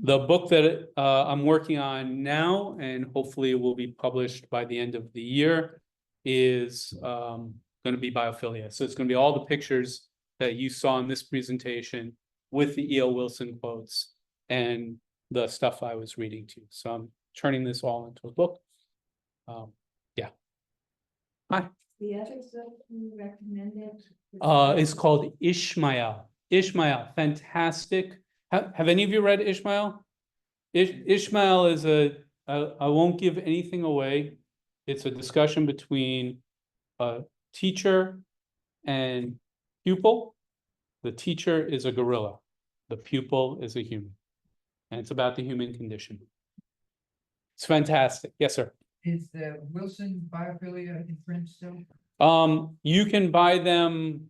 The book that I'm working on now, and hopefully will be published by the end of the year, is going to be biophilia. So it's going to be all the pictures that you saw in this presentation with the E.O. Wilson quotes and the stuff I was reading to. So I'm turning this all into a book. Yeah. Hi. The other book you recommended? It's called Ishmael. Ishmael, fantastic. Have any of you read Ishmael? Ishmael is I won't give anything away. It's a discussion between a teacher and pupil. The teacher is a gorilla. The pupil is a human. And it's about the human condition. It's fantastic. Yes, sir. Is the Wilson biophilia in print still? You can buy them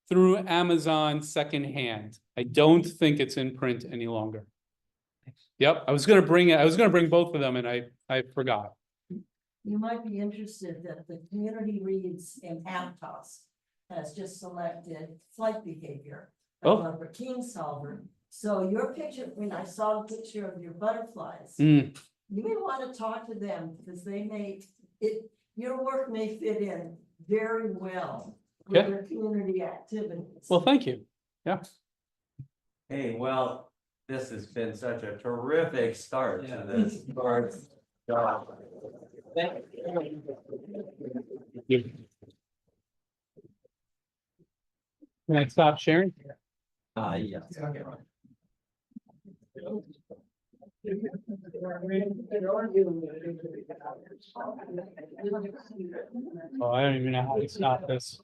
through Amazon secondhand. I don't think it's in print any longer. Yep, I was gonna bring both of them and I forgot. You might be interested that the community reads in Aptos has just selected flight behavior. Oh. Of a keen solver. So your picture, when I saw the picture of your butterflies, Mm, you may want to talk to them because they may, your work may fit in very well with Okay. their community activities. well, thank you. Hey, well, this has been such a terrific start to this course. Thank you. Can I stop sharing? Yes. Oh, I don't even know how to stop this.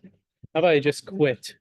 How about I just quit?